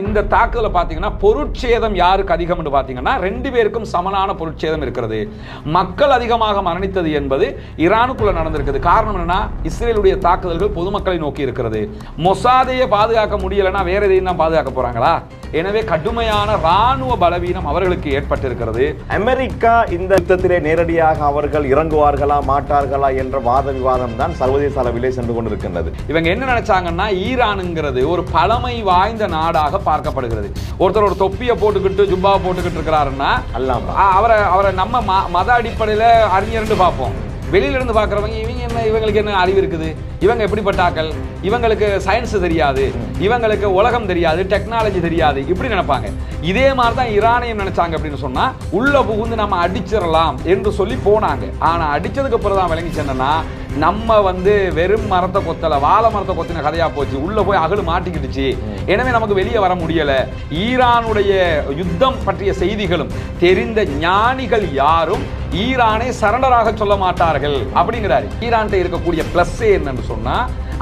இந்த தாக்குதல பாத்தீங்கன்னா பொருட்சேதம் யாருக்கு அதிகம் என்று பாத்தீங்கன்னா ரெண்டு பேருக்கும் சமனான பொருட்சேதம் இருக்கிறது. மக்கள் அதிகமாக மரணித்தது என்பது ஈரானுக்குள்ள நடந்திருக்குது. காரணம் என்னன்னா இஸ்ரேலுடைய தாக்குதல்கள் பொதுமக்களை நோக்கி இருக்கிறது. மொசாதையை பாதுகாக்க முடியலன்னா வேற எதையும் தான் பாதுகாக்க போறாங்களா? எனவே கடுமையான ராணுவ பலவீனம் அவர்களுக்கு ஏற்பட்டிருக்கிறது. அமெரிக்கா இந்த யுத்தத்திலே நேரடியாக அவர்கள் இறங்குவார்களா மாட்டார்களா என்ற வாத விவாதம் தான் சர்வதேச அளவிலே சென்று கொண்டிருக்கின்றது. இவங்க என்ன நினைச்சாங்கன்னா ஈரானுங்கிறது ஒரு பழமை வாய்ந்த நாடாக பார்க்கப்படுகிறது. ஒருத்தர் ஒரு தொப்பியை போட்டுக்கிட்டு ஜுப்பாவை போட்டுக்கிட்டு இருக்கிறாருன்னா அவரை நம்ம மத அடிப்படையில் அறிஞர்னு பார்ப்போம். வெளியில இருந்து பார்க்குறவங்க இவங்களுக்கு என்ன அறிவு இருக்குது, இவங்க எப்படிப்பட்டாக்கள், இவங்களுக்கு சயின்ஸ் தெரியாது, இவங்களுக்கு உலகம் தெரியாது, டெக்னாலஜி தெரியாது, இப்படி நினைப்பாங்க. இதே மாதிரி தான் ஈரானையும் நினைச்சாங்க. அப்படின்னு சொன்னா உள்ள புகுந்து நம்ம அடிச்சிடலாம் என்று சொல்லி போனாங்க. ஆனா அடிச்சதுக்கு அப்புறம் தான் விளங்கிச்சு என்னன்னா நம்ம வெறும் மரத்தை கொத்தல, வாழை மரத்தை கொத்தின கதையா போச்சு. உள்ள போய் அகடு மாட்டிக்கிடுச்சு. எனவே நமக்கு வெளியே வர முடியல. ஈரானுடைய யுத்தம் பற்றிய செய்திகளும் தெரிந்த ஞானிகள் யாரும் ஈரானை சரண்டராக சொல்ல மாட்டார்கள் அப்படிங்கிறாரு. ஈரான் இருக்கக்கூடிய பிளஸ் என்னன்னு சொன்னா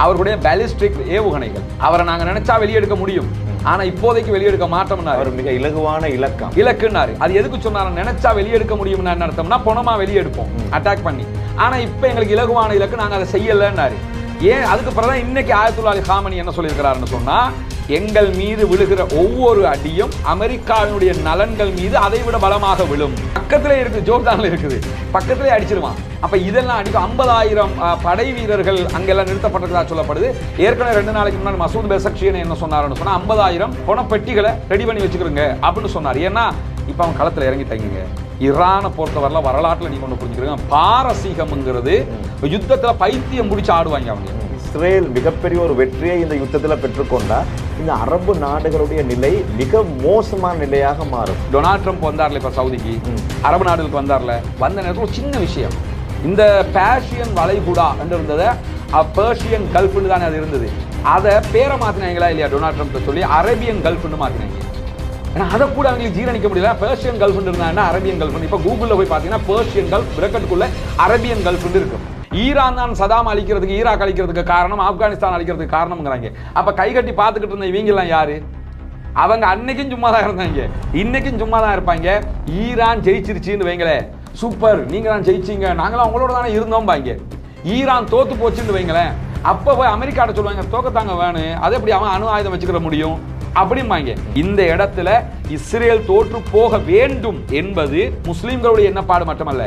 அவர்களுடைய பாலிஸ்டிக் ஏவுகணைகள். அவரை நாங்க நினைச்சா வெளியெடுக்க முடியும், ஆனா இப்போதைக்கு வெளியெடுக்க மாட்டோம்னா அவர் மிக இலகுவான இலக்குன்னாரு. அது எதுக்கு சொன்னாரு? நினைச்சா வெளியெடுக்க முடியும்னா என்ன அர்த்தம்னா பணமா வெளியெடுப்போம் அட்டாக் பண்ணி. ஆனா இப்ப எங்களுக்கு இலகுவான இலக்கு, நாங்க அதை செய்யலன்னாரு. ஏன்? அதுக்கு பிறகுதான் இன்னைக்கு ஆயத்துல்லா அலி காமனி என்ன சொல்லியிருக்கிறாருன்னு சொன்னா எங்கள் மீது விழுகிற ஒவ்வொரு அடியும் அமெரிக்காவினுடைய நலன்கள் மீது அதை விட பலமாக விழும். பக்கத்திலே இருக்கு, ஜோர்டான்ல இருக்குது, பக்கத்திலே அடிச்சிருவான். அப்ப இதெல்லாம் அடிக்கும். 50,000 படை வீரர்கள் அங்கெல்லாம் நிறுத்தப்பட்டதா சொல்லப்படுது. ஏற்கனவே 2 நாளைக்கு முன்னாடி மசூத் பெசக்ஷியன் என்ன சொன்னாருன்னு சொன்னா 50,000 பணப்பெட்டிகளை ரெடி பண்ணி வச்சுக்கிறோங்க அப்படின்னு சொன்னார். ஏன்னா இப்ப அவன் களத்துல இறங்கிட்டாங்க. ஈரானை பொறுத்தவரை வரலாற்றுல நீங்க ஒன்று புரிஞ்சுக்கிறீங்க, பாரசீகம்ங்கிறது யுத்தத்துல பைத்தியம் முடிச்சு ஆடுவாங்க அவங்க. இஸ்ரேல் மிகப்பெரிய ஒரு வெற்றியை இந்த யுத்தத்தில் பெற்றுக்கொண்டா இந்த அரபு நாடுகளுடைய நிலை மிக மோசமான நிலையாக மாறும். டொனால்ட் ட்ரம்ப் வந்தார்ல இப்ப சவுதிக்கு, அரபு நாடுகளுக்கு வந்தார்ல, வந்த நேரத்தில் ஒரு சின்ன விஷயம், இந்த பேர்ஷியன் வளைகுடா என்று இருந்ததை பெர்ஷியன் கல்ஃப்னு தானே அது இருந்தது, அதை பேரை மாத்தினாங்களா இல்லையா டொனால்ட் ட்ரம்ப் சொல்லி அரேபியன் கல்ஃப்னு மாத்தினாங்க. ஏன்னா அதை கூட அவங்களுக்கு ஜீரணிக்க முடியல. பெர்ஷியன் கல்ஃப்னு இருந்தாங்கன்னா அரேபியன் கல்ஃப். இப்போ கூகுளில் போய் பார்த்தீங்கன்னா பெர்ஷியன் கல்ஃப் பிரக்கெட்டுக்குள்ள அரேபியன் கல்ஃப்னு இருக்கும். ஈரான் தான் சதாம் அழிக்கிறதுக்கு, ஈராக் அழிக்கிறதுக்கு காரணம், ஆப்கானிஸ்தான் அழிக்கிறதுக்கு காரணம்ங்கிறாங்க. அப்ப கைகட்டி பார்த்துக்கிட்டு இருந்த இவங்க எல்லாம் யாரு? அவங்க அன்னைக்கும் சும்மா தான் இருந்தாங்க, இன்னைக்கும் சும்மா தான் இருப்பாங்க. ஈரான் ஜெயிச்சிருச்சுன்னு வைங்களே, சூப்பர், நீங்க தான் ஜெயிச்சீங்க, நாங்களாம் அவங்களோட தானே இருந்தோம் பாங்க. ஈரான் தோத்து போச்சுன்னு வைங்களேன், அப்ப போய் அமெரிக்காட்ட சொல்லுவாங்க தோக்கத்தாங்க வேணும், அதை எப்படி அவன் அணு ஆயுதம் வச்சுக்கிற முடியும் அப்படிம்பாங்க. இந்த இடத்துல இஸ்ரேல் தோற்று போக வேண்டும் என்பது முஸ்லிம்களுடைய எண்ணப்பாடு மட்டுமல்ல,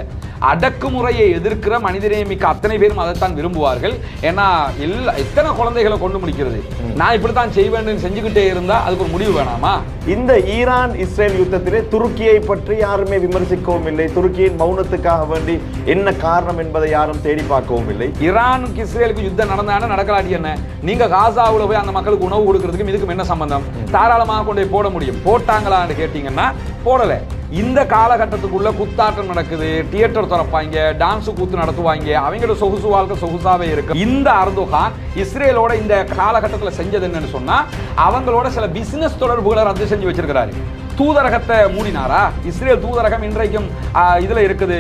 அடக்குமுறையை எதிர்க்கிற மனிதநேயமிக்க அத்தனை பேரும் அதைத்தான் விரும்புவார்கள். ஏன்னா எத்தனை குழந்தைகளை கொண்டு முடிக்கிறது, நான் இப்படித்தான் செய்வேன் செஞ்சுக்கிட்டே இருந்தா அதுக்கு ஒரு முடிவு வேணாமா? இந்த ஈரான் இஸ்ரேல் யுத்தத்திலே துருக்கியை பற்றி யாருமே விமர்சிக்கவும் இல்லை. துருக்கியின் மௌனத்துக்காக வேண்டி என்ன காரணம் என்பதை யாரும் தேடி பார்க்கவும் இல்லை. ஈரானுக்கு இஸ்ரேலுக்கு யுத்தம் நடந்தாலும் நடக்கலாட்டி என்ன, நீங்க காசாவுல போய் அந்த மக்களுக்கு உணவு கொடுக்கறதுக்கும் இதுக்கும் என்ன சம்பந்தம்? தாராளமாக கொண்டு போட முடியும். போட்டாங்களான்னு கேட்டீங்கன்னா போடல. இந்த காலகட்டத்துக்குள்ள குத்தாட்டம் நடக்குது, தியேட்டர் திறப்பாங்க, டான்ஸ் கூத்து நடத்துவாங்க, அவங்களோட சொகுசு வாழ்க்கை சொகுசாவே இருக்கு. இந்த அர்துகான் இஸ்ரேலோட இந்த காலகட்டத்தில் செஞ்சது என்னன்னு சொன்னா அவங்களோட சில பிசினஸ் தொடர்புகளை ரத்து செஞ்சு வச்சிருக்கிறாரு. தூதரகத்தை மூடினாரா? இஸ்ரேல் தூதரகம் இன்றைக்கும் இதுல இருக்குது,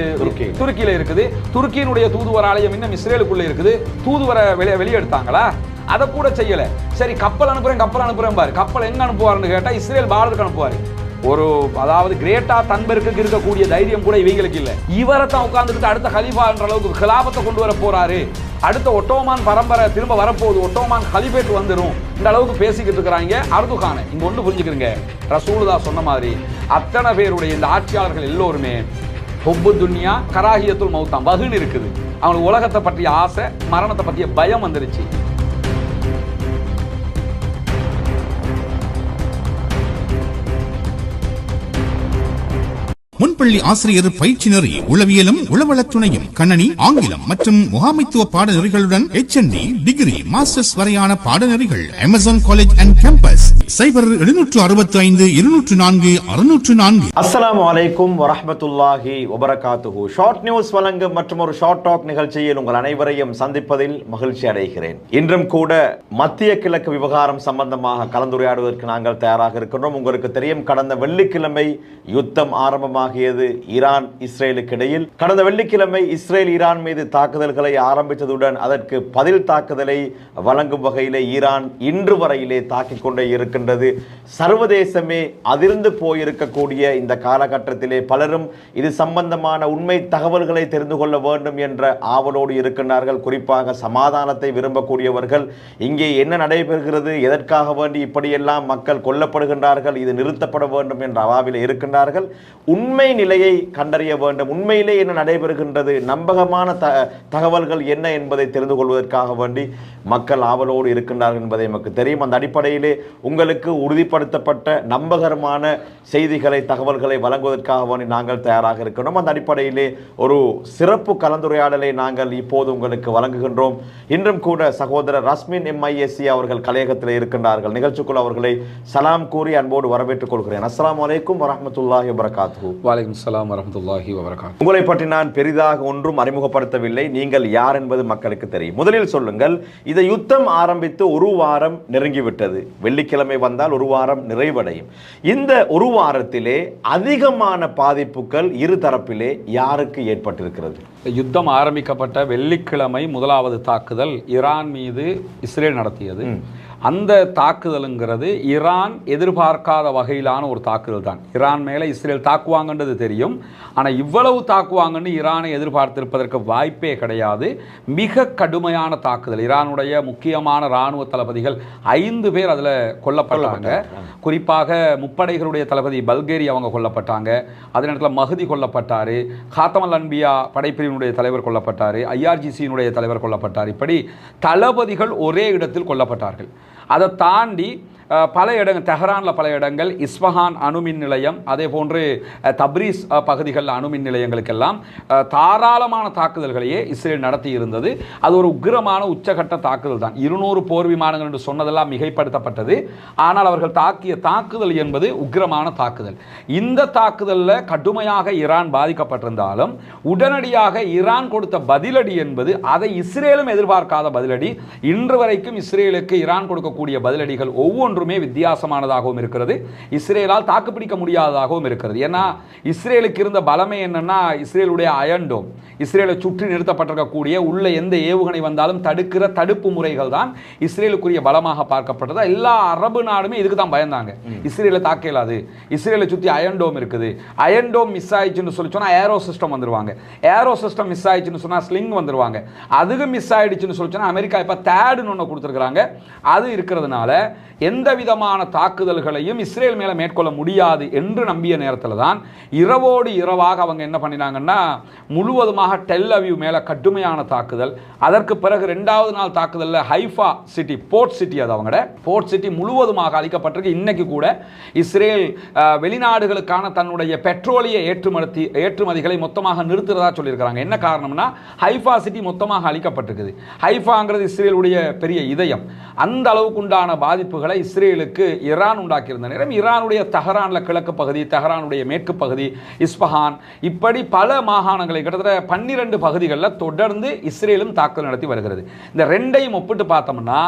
துருக்கியில இருக்குது. துருக்கியினுடைய தூதுவர் ஆலயம் இன்னும் இஸ்ரேலுக்குள்ள இருக்குது. தூதுவரை வெளியெடுத்தாங்களா? அதை கூட செய்யல. சரி, கப்பல் அனுப்புறேன் பாரு. கப்பல் எங்க அனுப்புவாருன்னு கேட்டா இஸ்ரேல் பார்டருக்கு அனுப்புவாரு. ஒரு அதாவது கிரேட்டா தன்பெருக்கு இருக்கக்கூடிய தைரியம் கூட இவங்களுக்கு இல்ல. இவரை தான் உட்கார்ந்துட்டு அடுத்த கலீஃபா என்ற அளவுக்கு கிலாபத்தை கொண்டு வர போறாரு, அடுத்த ஒட்டோமான் பரம்பரை திரும்ப வரப்போகுது, ஒட்டோமான் கலிபேட் வந்துடும், இந்த அளவுக்கு பேசிக்கிட்டு இருக்கிறாங்க அர்துகானை. இங்க ஒன்று புரிஞ்சுக்கிறீங்க, ரசூலுல்லாஹ் சொன்ன மாதிரி அத்தனை பேருடைய இந்த ஆட்சியாளர்கள் எல்லோருமே ஹுப்பு துன்யா கராஹியத்துல் மௌத்தாம் வகுன்னு இருக்குது. அவங்களுக்கு உலகத்தை பற்றிய ஆசை, மரணத்தை பற்றிய பயம் வந்துருச்சு. முன்பள்ளி ஆசிரியர் பயிற்சி நெறி, உளவியலும் உளவளத் துணையும், கணனி, ஆங்கிலம் மற்றும் முகாமைத்துவ பாடநெறிகளுடன் HND, டிகிரி, மாஸ்டர்ஸ் வரையான பாடநெறிகள் அமேசான் காலேஜ் அண்ட் கேம்பஸ். 0765204604. அஸ்ஸலாமு அலைக்கும் வரஹ்மத்துல்லாஹி வபரகாத்துஹு. ஷார்ட் நியூஸ் வழங்கும் மற்றும் ஒரு ஷார்ட் டாக் நிகழ்ச்சியில் உங்கள் அனைவரையும் சந்திப்பதில் மகிழ்ச்சி அடைகிறேன். இன்றும் கூட மத்திய கிழக்கு விவகாரம் சம்பந்தமாக கலந்துரையாடுவதற்கு நாங்கள் தயாராக இருக்கின்றோம். உங்களுக்கு தெரியும், கடந்த வெள்ளிக்கிழமை யுத்தம் ஆரம்பமாகியது. தொடங்கியது ஈரான் இஸ்ரேலுக்கு இடையில். கடந்த வெள்ளிக்கிழமை இஸ்ரேல் ஈரான் மீது தாக்குதல்களை ஆரம்பித்ததுடன் அதற்கு பதில் தாக்குதலை வழங்கும் வகையிலே ஈரான் இன்று வரையிலே தாக்கிக் கொண்டே இருக்கின்றது. சர்வதேசமே அதிர்ந்து போயிருக்கக்கூடிய இந்த காலகட்டத்திலே பலரும் இது சம்பந்தமான உண்மை தகவல்களை தெரிந்து கொள்ள வேண்டும் என்ற ஆவலோடு இருக்கின்றார்கள். குறிப்பாக சமாதானத்தை விரும்பக்கூடியவர்கள் இங்கே என்ன நடைபெறுகிறது, எதற்காக வேண்டி இப்படியெல்லாம் மக்கள் கொல்லப்படுகின்றார்கள், இது நிறுத்தப்பட வேண்டும் என்ற அவாவில் இருக்கின்றார்கள். உண்மை நிலையை கண்டறிய வேண்டும், உண்மையிலே என்ன நடைபெறுகின்றது, நம்பகமான தகவல்கள் என்ன என்பதை தெரிந்து கொள்வதற்காக வேண்டி மக்கள் ஆவலோடு இருக்கின்றார்கள் என்பதை நமக்கு தெரியும். அந்த அடிப்படையிலே உங்களுக்கு உறுதிப்படுத்தப்பட்ட நம்பகரமான செய்திகளை தகவல்களை வழங்குவதற்காக வேண்டி நாங்கள் தயாராக இருக்கிறோம். அந்த அடிப்படையிலே ஒரு சிறப்பு கலந்துரையாடலை நாங்கள் இப்போது உங்களுக்கு வழங்குகின்றோம். இன்றும் கூட சகோதரர் ரஸ்மின் MISC அவர்கள் கலையகத்தில் இருக்கின்றார்கள். நிகழ்ச்சிக்குள் அவர்களை சலாம் கூறி அன்போடு வரவேற்றுக் கொள்கிறேன். அஸ்ஸலாமு அலைக்கும் வரஹ்மத்துல்லாஹி வபரகாத்துஹு. வலைக்கும் ஸலாம் வரஹ்மத்துல்லாஹி வபரகாத்துஹு. உங்களை பற்றி நான் பெரிதாக ஒன்றும் அறிமுகப்படுத்தவில்லை, நீங்கள் யார் என்பது மக்களுக்கு தெரியும். முதலில் சொல்லுங்கள், இந்த யுத்தம் ஆரம்பித்து ஒரு வாரம் நெருங்கிவிட்டது. வெள்ளிக்கிழமை வந்தால் ஒரு வாரம் நிறைவடையும். இந்த ஒரு வாரத்திலே அதிகமான பாதிப்புகள் இரு தரப்பிலே யாருக்கு ஏற்பட்டிருக்கிறது? யுத்தம் ஆரம்பிக்கப்பட்ட வெள்ளிக்கிழமை முதலாவது தாக்குதல் ஈரான் மீது இஸ்ரேல் நடத்தியது. அந்த தாக்குதலுங்கிறது ஈரான் எதிர்பார்க்காத வகையிலான ஒரு தாக்குதல் தான். ஈரான் மேலே இஸ்ரேல் தாக்குவாங்கன்றது தெரியும், ஆனால் இவ்வளவு தாக்குவாங்கன்னு ஈரானை எதிர்பார்த்திருப்பதற்கு வாய்ப்பே கிடையாது. மிக கடுமையான தாக்குதல். ஈரானுடைய முக்கியமான இராணுவ தளபதிகள் 5 பேர் அதில் கொல்லப்பட்டாங்க. குறிப்பாக முப்படைகளுடைய தளபதி பல்கேரி அவங்க கொல்லப்பட்டாங்க. அதே நேரத்தில் மஹதி கொல்லப்பட்டார், காத்தமல் அன்பியா படைப்பிரிவினுடைய தலைவர் கொல்லப்பட்டார், IRGCயினுடைய தலைவர் கொல்லப்பட்டார். இப்படி தளபதிகள் ஒரே இடத்தில் கொல்லப்பட்டார்கள். அதை தாண்டி பல இடங்கள், தெஹரானில் பல இடங்கள், இஸ்ஃபஹான் அணுமின் நிலையம், அதே போன்று தப்ரீஸ் பகுதிகள் அணுமின் நிலையங்களுக்கெல்லாம் தாராளமான தாக்குதல்களையே இஸ்ரேல் நடத்தி இருந்தது. அது ஒரு உக்கிரமான உச்சகட்ட தாக்குதல் தான். 200 போர் விமானங்கள் என்று சொன்னதெல்லாம் மிகைப்படுத்தப்பட்டது. ஆனால் அவர்கள் தாக்கிய தாக்குதல் என்பது உக்கிரமான தாக்குதல். இந்த தாக்குதலில் கடுமையாக ஈரான் பாதிக்கப்பட்டிருந்தாலும் உடனடியாக ஈரான் கொடுத்த பதிலடி என்பது அதை இஸ்ரேலும் எதிர்பார்க்காத பதிலடி. இன்று வரைக்கும் இஸ்ரேலுக்கு ஈரான் கொடுக்கக்கூடிய பதிலடிகள் ஒவ்வொன்றுமே வித்தியாசமானதாகவும் இருக்கிறது. இஸ்ரேலால் தாக்குப்பிடிக்க முடியாததாகவும் இருக்கிறது. ஏன்னா இஸ்ரேலுக்கு இருந்த பலமே என்னன்னா, இஸ்ரேலுடைய அயன் டோம், இஸ்ரேலை சுற்றி நிறுத்தப்பட்டிருக்கக்கூடிய உள்ள எந்த ஏவுகணை வந்தாலும் தடுக்கிற தடுப்பு முறைகள் தான் இஸ்ரேலுக்குரிய பலமாக பார்க்கப்பட்டது. எல்லா அரபு நாடுமே இதுக்கு தான் பயந்தாங்க. இஸ்ரேலை தாக்க இயலாது, இஸ்ரேலை சுற்றி அயன் டோம் இருக்குது, அயன் டோம் மிஸ் ஆயிடுச்சுன்னு சொல்லி சொன்னா ஏரோ சிஸ்டம் வந்துருவாங்க, ஏரோ சிஸ்டம் மிஸ் ஆயிடுச்சுன்னு சொன்னா ஸ்லிங் வந்துருவாங்க, அதுக்கு மிஸ் ஆயிடுச்சுன்னு சொல்லி சொன்னா அமெரிக்கா இப்ப தேடுன்னு ஒன்று கொடுத்துருக்காங்க. அது இருக்கிறதுனால எந்த விதமான தாக்குதல்களையும் இஸ்ரேல் மேல மேற்கொள்ள முடியாது என்று நம்பிய நேரத்தில் தான் இரவோடு இரவாக அவங்க என்ன பண்ணினாங்கன்னா, முழுவதுமாக டெல் அவீவ் மேல கடுமையான தாக்குதல். அதற்கு பிறகு 2வது நாள் தாக்குதலில் ஹைஃபா சிட்டி, போர்ட் சிட்டி, அது அவங்களோட போர்ட் சிட்டி முழுவதுமாக அழிக்கப்பட்டிருக்கு. இன்னைக்கு கூட இஸ்ரேல் வெளிநாடுகளுக்கான தன்னுடைய பெட்ரோலிய ஏற்றுமதிகளை மொத்தமாக நிறுத்துறதா சொல்லியிருக்கிறாங்க. என்ன காரணம்னா, ஹைஃபா சிட்டி மொத்தமாக அழிக்கப்பட்டிருக்குது. ஹைஃபாங்கிறது இஸ்ரேலுடைய பெரிய இதயம். அந்த அளவுக்கு உண்டான பாதிப்புகளை இஸ்ரேலுக்கு ஈரான் உண்டாக்கியிருந்த நேரம் ஈரானுடைய தெஹரானில் கிழக்கு பகுதி, தெஹரானுடைய மேற்கு பகுதி, இஸ்ஃபஹான், இப்படி பல மாகாணங்களை கிட்டத்தட்ட 12 பகுதிகளில் தொடர்ந்து இஸ்ரேலும் தாக்குதல் நடத்தி வருகிறது. இந்த ரெண்டையும் ஒப்பிட்டு பார்த்தோம்னா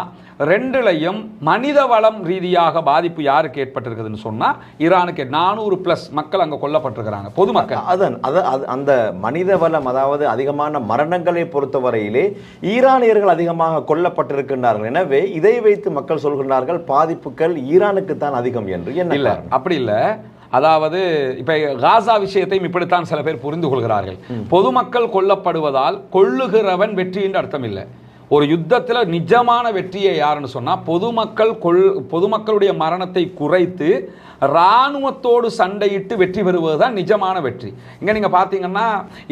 ரெண்டுலையும் மனித வளம் ரீதியாக பாதிப்பு யாருக்கு ஏற்பட்டிருக்குதுன்னு சொன்னா ஈரானுக்கு 400+ மக்கள் அங்க கொல்லப்பட்டிருக்கிறாங்க, பொதுமக்கள். அந்த மனித வளம், அதாவது அதிகமான மரணங்களை பொறுத்தவரையிலே ஈரானியர்கள் அதிகமாக கொல்லப்பட்டிருக்கின்றார்கள். எனவே இதை வைத்து மக்கள் சொல்கின்றார்கள் பாதிப்புகள் ஈரானுக்கு தான் அதிகம் என்று. என்ன இல்ல, அப்படி இல்ல. அதாவது இப்ப காசா விஷயத்தையும் இப்படித்தான் சில பேர் புரிந்து கொள்கிறார்கள். பொதுமக்கள் கொல்லப்படுவதால் கொள்ளுகிறவன் வெற்றி என்று அர்த்தம் இல்லை. ஒரு யுத்தத்தில் நிஜமான வெற்றியை யாருன்னு சொன்னா, பொதுமக்களுடைய மரணத்தை குறைத்து இராணுவத்தோடு சண்டையிட்டு வெற்றி பெறுவதுதான் நிஜமான வெற்றி. இங்க நீங்க பாத்தீங்கன்னா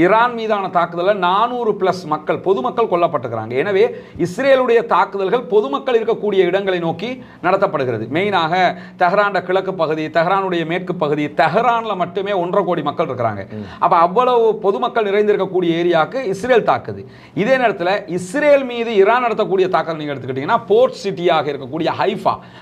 ஈரான் மீதான தாக்குதலில் 400+ மக்கள், பொதுமக்கள் கொல்லப்பட்டிருக்கிறாங்க. எனவே இஸ்ரேலுடைய தாக்குதல்கள் பொதுமக்கள் இருக்கக்கூடிய இடங்களை நோக்கி நடத்தப்படுகிறது. மெயினாக தெஹரான் கிழக்கு பகுதி, தெஹரானுடைய மேற்கு பகுதி, தெஹரான்ல மட்டுமே 1.5 கோடி மக்கள் இருக்கிறாங்க. அப்ப அவ்வளவு பொதுமக்கள் நிறைந்திருக்கக்கூடிய ஏரியாவுக்கு இஸ்ரேல் தாக்குது. இதே நேரத்தில் இஸ்ரேல் மீது ஈரான் நடத்தக்கூடிய தாக்குதல் நீங்க எடுத்துக்கிட்டீங்கன்னா போர்ட் சிட்டியாக இருக்கக்கூடிய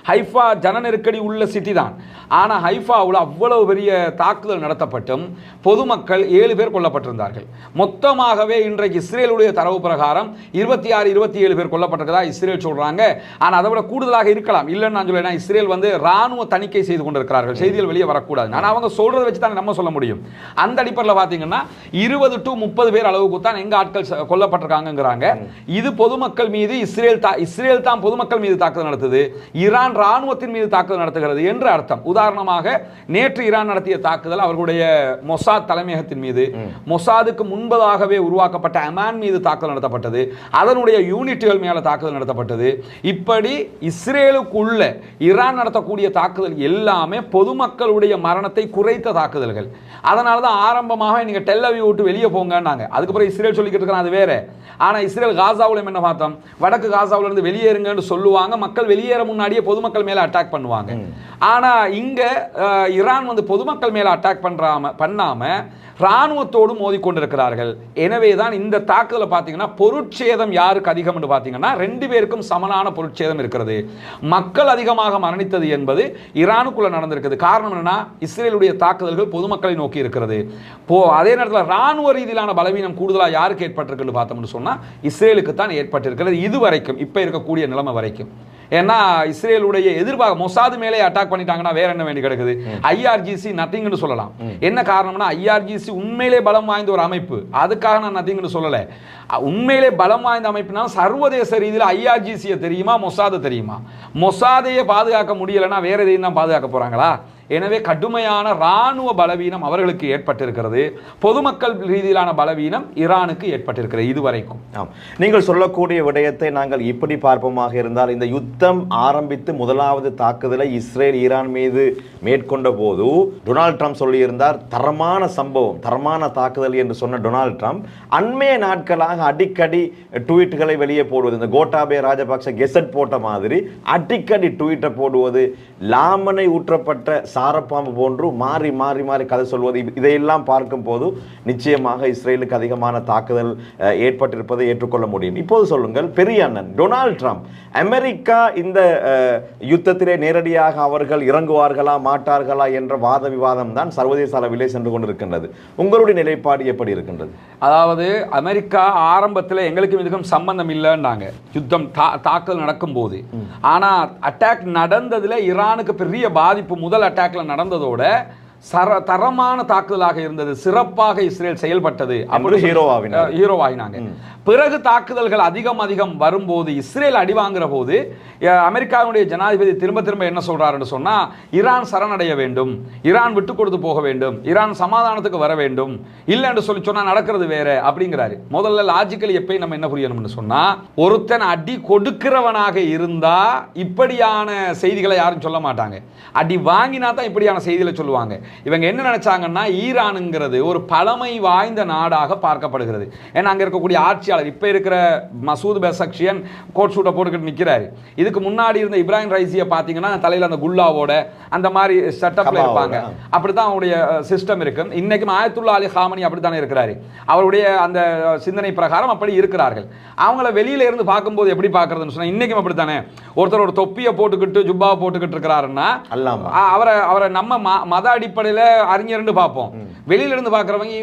ஹைஃபா ஜன நெருக்கடி உள்ள சிட்டி தான். ஆனா ஹைஃபாவில் அவ்வளவு பெரிய தாக்குதல் நடத்தப்பட்டும் பொதுமக்கள் 7 பேர் கொல்லப்பட்டிருந்தார்கள். மொத்தமாகவே இன்றைக்கு இஸ்ரேலுடைய தரவு பிரகாரம் 26-27 பேர் கொல்லப்பட்டிருக்கதா இஸ்ரேல் சொல்றாங்க. ஆனா அதை விட கூடுதலாக இருக்கலாம். இல்லைன்னு நான் சொல்றேன், இஸ்ரேல் ராணுவ தணிக்கை செய்து கொண்டிருக்கிறார்கள், செய்திகள் வெளியே வரக்கூடாது. ஆனா அவங்க சொல்றதை வச்சு தான் நம்ம சொல்ல முடியும். அந்த அடிப்படையில் பாத்தீங்கன்னா 20 to 30 பேர் அளவுக்கு தான் எங்க ஆட்கள் கொல்லப்பட்டிருக்காங்கிறாங்க. இது பொதுமக்கள் மீது இஸ்ரேல் தான் பொதுமக்கள் மீது தாக்குதல் நடத்துது, ஈரான் ராணுவத்தின் மீது தாக்குதல் நடத்துகிறது என்று அர்த்தம். உதாரணமாக நேற்று ஈரான் நடத்திய தாக்குதல் அவர்களுடைய மொசாத் தலைமையகத்தின் மீது, மொசாதுக்கு முன்பதாகவே உருவாக்கப்பட்ட அமான் மீது தாக்குதல் நடத்தப்பட்டது, அதனுடைய யூனிட்டுகள் மேல தாக்குதல் நடத்தப்பட்டது. இப்படி இஸ்ரேலுக்குள்ள ஈரான் நடத்தக்கூடிய தாக்குதல் எல்லாமே பொதுமக்களுடைய மரணத்தை குறைத்த தாக்குதல்கள். அதனால தான் ஆரம்பமாக நீங்க டெல் அவீவ் விட்டு வெளியே போங்கன்னாங்க. அதுக்கப்புறம் இஸ்ரேல் சொல்லிக்கிட்டு இருக்காங்க அது வேற. ஆனா இஸ்ரேல் காசாவுல என்ன பார்த்தோம், வடக்கு காசாவுல இருந்து வெளியேறுங்கன்னு சொல்லுவாங்க, மக்கள் வெளியேற முன்னாடியே பொதுமக்கள் மேல அட்டாக் பண்ணுவாங்க. ஆனா இங்க ஈரான் பொதுமக்கள் மேல அட்டாக் பண்ணாம ராணுவத்தோடு மோதிக்கொண்டிருக்கிறார்கள். எனவே தான் இந்த தாக்குதலை பார்த்தீங்கன்னா பொருட்சேதம் யாருக்கு அதிகம் என்று பார்த்தீங்கன்னா 2 பேருக்கும் சமனான பொருட்சேதம் இருக்கிறது. மக்கள் அதிகமாக மரணித்தது என்பது ஈரானுக்குள்ள நடந்திருக்கிறது. காரணம் என்னன்னா இஸ்ரேலுடைய தாக்குதல்கள் பொதுமக்களை நோக்கி இருக்கிறது. அதே நேரத்தில் ராணுவ ரீதியிலான பலவீனம் கூடுதலாக யாருக்கு ஏற்பட்டிருக்குன்னு பார்த்தோம்னு சொன்னா இஸ்ரேலுக்கு தான் ஏற்பட்டிருக்கிறது. இது வரைக்கும் இப்ப இருக்கக்கூடிய நிலைமை வரைக்கும். ஏன்னா இஸ்ரேலுடைய எதிர்பார்க்க மொசாது மேலே அட்டாக் பண்ணிட்டாங்கன்னா வேற என்ன வேண்டி கிடக்குது. ஐஆர்ஜிசி நத்திங்னு சொல்லலாம். என்ன காரணம்னா ஐஆர்ஜிசி உண்மையிலே பலம் வாய்ந்த ஒரு அமைப்பு, அதுக்காக நான் நத்திங்னு சொல்லல. உண்மையிலே பலம் வாய்ந்த அமைப்புனா சர்வதேச ரீதியில் ஐஆர்ஜிசியை தெரியுமா, மொசாது தெரியுமா? மொசாதையே பாதுகாக்க முடியலைன்னா வேற எதையும் தான் பாதுகாக்க போறாங்களா? எனவே கடுமையான ராணுவ பலவீனம் அவர்களுக்கு ஏற்பட்டிருக்கிறது. பொதுமக்கள் ரீதியிலான பலவீனம் ஈரானுக்கு ஏற்பட்டிருக்கிறது இதுவரைக்கும். நீங்கள் சொல்லக்கூடிய விடயத்தை நாங்கள் இப்படி பார்ப்போமாக இருந்தால், இந்த யுத்தம் ஆரம்பித்து முதலாவது தாக்குதலை இஸ்ரேல் ஈரான் மீது மேற்கொண்ட போது டொனால்ட் ட்ரம்ப் சொல்லியிருந்தார், தரமான சம்பவம், தரமான தாக்குதல் என்று சொன்ன டொனால்ட் ட்ரம்ப் அண்மைய நாட்களாக அடிக்கடி ட்வீட்டுகளை வெளியே போடுவது, இந்த கோட்டாபே ராஜபக்ச கெசட் போட்ட மாதிரி அடிக்கடி ட்வீட்டை போடுவது, லாமனை ஊற்றப்பட்ட சாரப்பாம்பு போன்று மாறி மாறி மாறி கதை சொல்வது, இதையெல்லாம் பார்க்கும் போது நிச்சயமாக இஸ்ரேலுக்கு அதிகமான தாக்குதல் ஏற்பட்டிருப்பதை ஏற்றுக்கொள்ள முடியும். இப்போது சொல்லுங்கள், பெரிய அண்ணன் டொனால்ட் ட்ரம்ப் அமெரிக்கா இந்த யுத்தத்திலே நேரடியாக அவர்கள் இறங்குவார்களா மாட்டார்களா என்ற வாத விவாதம் தான் சர்வதேச அளவிலே சென்று கொண்டிருக்கின்றது. உங்களுடைய நிலைப்பாடு எப்படி இருக்கின்றது? அதாவது அமெரிக்கா ஆரம்பத்தில் எங்களுக்கு இதுக்கும் சம்பந்தம் இல்லைன்னாங்க யுத்தம் தாக்குதல் நடக்கும் போது. ஆனா அட்டாக் நடந்ததுல ஈரானுக்கு பெரிய பாதிப்பு முதல் அட்டாக்ல நடந்ததோட தரமான தாக்குதலாக இருந்தது, சிறப்பாக இஸ்ரேல் செயல்பட்டது, ஹீரோவாகினாங்க. பிறகு தாக்குதல்கள் அதிகம் வரும்போது இஸ்ரேல் அடி வாங்குற போது அமெரிக்காவுடைய ஜனாதிபதி திரும்ப திரும்ப என்ன சொல்றாருன்னு சொன்னா, ஈரான் சரணடைய வேண்டும், ஈரான் விட்டு கொடுத்து போக வேண்டும், ஈரான் சமாதானத்துக்கு வர வேண்டும், இல்லைன்னு சொல்லி சொன்னா நடக்கிறது வேற அப்படிங்கிறாரு. முதல்ல லாஜிக்கலி எப்பயும் நம்ம என்ன புரியணும்னு சொன்னா, ஒருத்தன் அடி கொடுக்கிறவனாக இருந்தா இப்படியான செய்திகளை யாரும் சொல்ல மாட்டாங்க, அடி வாங்கினா தான் இப்படியான செய்திகளை சொல்லுவாங்க. இவங்க என்ன நினைச்சாங்கன்னா ஈரானுங்கிறது ஒரு பழமை வாய்ந்த நாடாக பார்க்கப்படுகிறது. ஏன்னா அங்க இருக்கக்கூடிய ஆட்சியாளர் இப்ப இருக்கிற மசூத் பெசக்ஷியன் கோட் சூட்டை போட்டுக்கிட்டு நிக்கிறாரு. இதுக்கு முன்னாடி இருந்த இப்ராஹிம் ரைசியை பாத்தீங்கன்னா தலையில அந்த குல்லாவோட அந்த மாதிரி செட்டப்ல இருப்பாங்க. அப்படித்தான் அவருடைய சிஸ்டம் இருக்கு. இன்னைக்கும் ஆயத்துல்லா அலி ஹாமனி அப்படித்தானே இருக்கிறாரு. அவருடைய அந்த சிந்தனை பிரகாரம் அப்படி இருக்கிறார்கள். அவங்கள வெளியில இருந்து பார்க்கும்போது எப்படி பார்க்கறதுன்னு சொன்னா இன்னைக்கும் அப்படித்தானே. ஒருத்தர் ஒரு தொப்பியை போட்டுக்கிட்டு ஜுப்பாவை போட்டுக்கிட்டு இருக்கிறாருன்னா அவரை நம்ம மத அடிப்படையில் அறிஞர்னு பார்ப்போம். வெளியில இருந்து பார்க்குறவங்க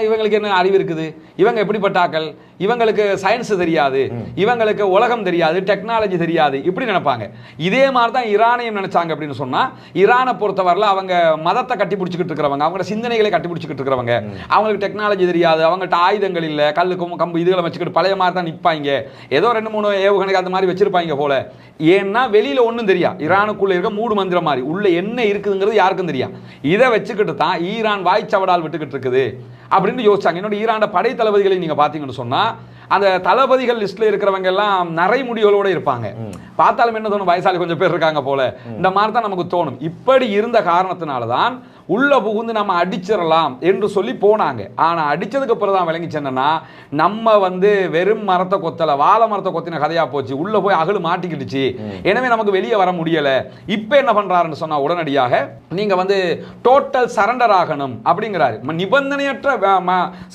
இவங்களுக்கு என்ன அறிவு இருக்குது, இவங்க எப்படிப்பட்டாக்கள், இவங்களுக்கு சயின்ஸ் தெரியாது, இவங்களுக்கு உலகம் தெரியாது, டெக்னாலஜி தெரியாது, இப்படி நினைப்பாங்க. இதே மாதிரி தான் ஈரானையும் நினைச்சாங்க. அப்படின்னு சொன்னா ஈரானை பொறுத்தவரையில் அவங்க மதத்தை கட்டி பிடிச்சிக்கிட்டு இருக்கிறவங்க, அவங்க சிந்தனைகளை கட்டி பிடிச்சிக்கிட்டு இருக்கிறவங்க, அவங்களுக்கு டெக்னாலஜி தெரியாது, அவங்கள்ட்ட ஆயுதங்கள் இல்லை, கல்லுக்கும் கம்பு இதுகளை வச்சுக்கிட்டு பழைய மாதிரி தான் நிற்பாங்க, ஏதோ 2-3 ஏவுகணைக்கு அந்த மாதிரி வச்சிருப்பாங்க போல. ஏன்னா வெளியில ஒன்றும் தெரியா, ஈரானுக்குள்ள இருக்க மூடு மந்திரம் மாதிரி உள்ள என்ன இருக்குதுங்கிறது யாருக்கும் தெரியா. இதை வச்சுக்கிட்டு தான் ஈரான் வாய்ச்சவடால் விட்டுக்கிட்டு இருக்குது அப்படின்னு யோசிச்சாங்க. என்னோட ஈரான படை தளபதிகளை நீங்க பாத்தீங்கன்னு சொன்னா அந்த தளபதிகள் லிஸ்ட்ல இருக்கிறவங்க எல்லாம் நிறைய முடிவுகளோட இருப்பாங்க. பார்த்தாலும் என்ன தோணும், வயசாளி கொஞ்சம் பேர் இருக்காங்க போல, இந்த மாதிரி தான் நமக்கு தோணும். இப்படி இருந்த காரணத்தினால்தான் உள்ள புகுந்து நம்ம அடிச்சிடலாம் என்று சொல்லி போனாங்க. ஆனா அடிச்சதுக்கு அப்புறம் தான் விளங்கிச்சு என்னன்னா, நம்ம வந்து வெறும் மரத்தை கொத்தல, வாழை மரத்தை கொத்தின கதையா போச்சு. உள்ள போய் அகழு மாட்டிக்கிடுச்சு. எனவே நமக்கு வெளியே வர முடியல. இப்ப என்ன பண்றாருன்னு சொன்னா, உடனடியாக நீங்க வந்து டோட்டல் சரண்டர் ஆகணும் அப்படிங்கிறாரு. நிபந்தனையற்ற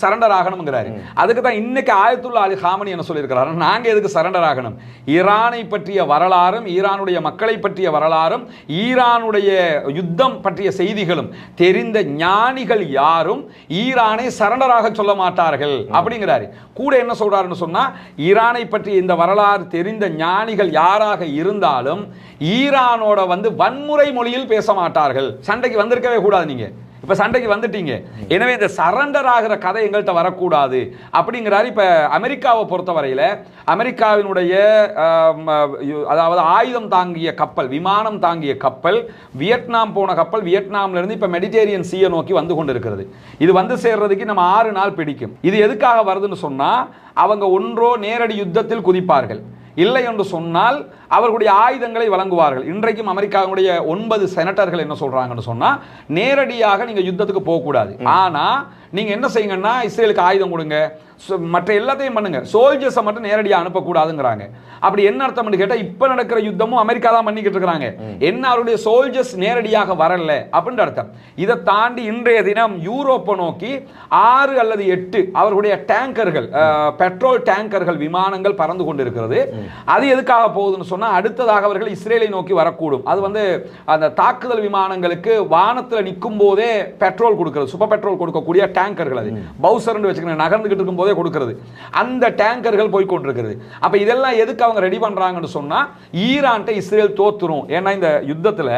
சரண்டர் ஆகணும்ங்கிறாரு. அதுக்கு தான் இன்னைக்கு ஆயத்துல்லா அலி காமனி என்ன சொல்லியிருக்கிறாரு, நாங்க எதுக்கு சரண்டர் ஆகணும்? ஈரானை பற்றிய வரலாறும், ஈரானுடைய மக்களை பற்றிய வரலாறும், ஈரானுடைய யுத்தம் பற்றிய செய்திகளும் தெரிந்த ஞானிகள் யாரும் ஈரானை சரண்டராக சொல்ல மாட்டார்கள் அப்படிங்கிறாரு. கூட என்ன சொல்றாருன்னு சொன்னா, ஈரானை பற்றி இந்த வரலாறு தெரிந்த ஞானிகள் யாராக இருந்தாலும் ஈரானோட வந்து வன்முறை மொழியில் பேச மாட்டார்கள். சண்டைக்கு வந்திருக்கவே கூடாது. நீங்க இப்ப சண்டைக்கு வந்துட்டீங்க, எனவே இந்த சரண்டர் ஆகிற கதை எங்கள்கிட்ட வரக்கூடாது அப்படிங்கிறாரு. இப்ப அமெரிக்காவை பொறுத்தவரையில அமெரிக்காவினுடைய அதாவது ஆயுதம் தாங்கிய கப்பல், விமானம் தாங்கிய கப்பல், வியட்நாம் போன கப்பல் வியட்நாம்ல இருந்து இப்ப மெடிட்டேரியன் சீயை நோக்கி வந்து கொண்டிருக்கிறது. இது வந்து சேர்றதுக்கு நம்ம 6 நாள் பிடிக்கும். இது எதுக்காக வருதுன்னு சொன்னா, அவங்க ஒன்றோ நேரடி யுத்தத்தில் குதிப்பார்கள், இல்லை என்று சொன்னால் அவர்களுடைய ஆயுதங்களை வழங்குவார்கள். இன்றைக்கும் அமெரிக்காவுடைய 9 செனட்டர்கள் என்ன சொல்றாங்கன்னு சொன்னா, நேரடியாக நீங்க யுத்தத்துக்கு போக கூடாது, ஆனா நீங்க என்ன செய்யுங்கன்னா இஸ்ரேலுக்கு ஆயுதம் கொடுங்க, மற்ற எல்லாத்தையும் பண்ணுங்க, சோல்ஜர்ஸை மட்டும் நேரடியாக அனுப்பக்கூடாதுங்கிறாங்க. அப்படி என்ன அர்த்தம் கேட்டா, இப்ப நடக்கிற யுத்தமும் அமெரிக்கா தான் பண்ணிக்கிட்டு இருக்காங்க. என்ன அவருடைய சோல்ஜர்ஸ் நேரடியாக வரல அப்படின்ற அர்த்தம். இதை தாண்டி இன்றைய தினம் யூரோப்பை நோக்கி 6 அல்லது 8 அவர்களுடைய டேங்கர்கள், பெட்ரோல் டேங்கர்கள், விமானங்கள் பறந்து கொண்டிருக்கிறது. அது எதுக்காக போகுதுன்னு சொன்னா, அடுத்ததாக அவர்கள் இஸ்ரேலை நோக்கி வரக்கூடும். அது வந்து அந்த தாக்குதல் விமானங்களுக்கு வானத்தில் நிற்கும் போதே பெட்ரோல் கொடுக்கிறது, சூப்பர் பெட்ரோல் கொடுக்கக்கூடிய டேங்கர்கள், அது பவுசர்னு வச்சுக்கணும், நகர்ந்துகிட்டு இருக்கும் போதே கொடுக்கிறது. அந்த டேங்கர்கள் போய் கொண்டிருக்கிறது. அப்ப இதெல்லாம் எதுக்கு அவங்க ரெடி பண்றாங்கன்னு சொன்னா, ஈரான்ட்ட இஸ்ரேல் தோத்துரும். ஏன்னா இந்த யுத்தத்துல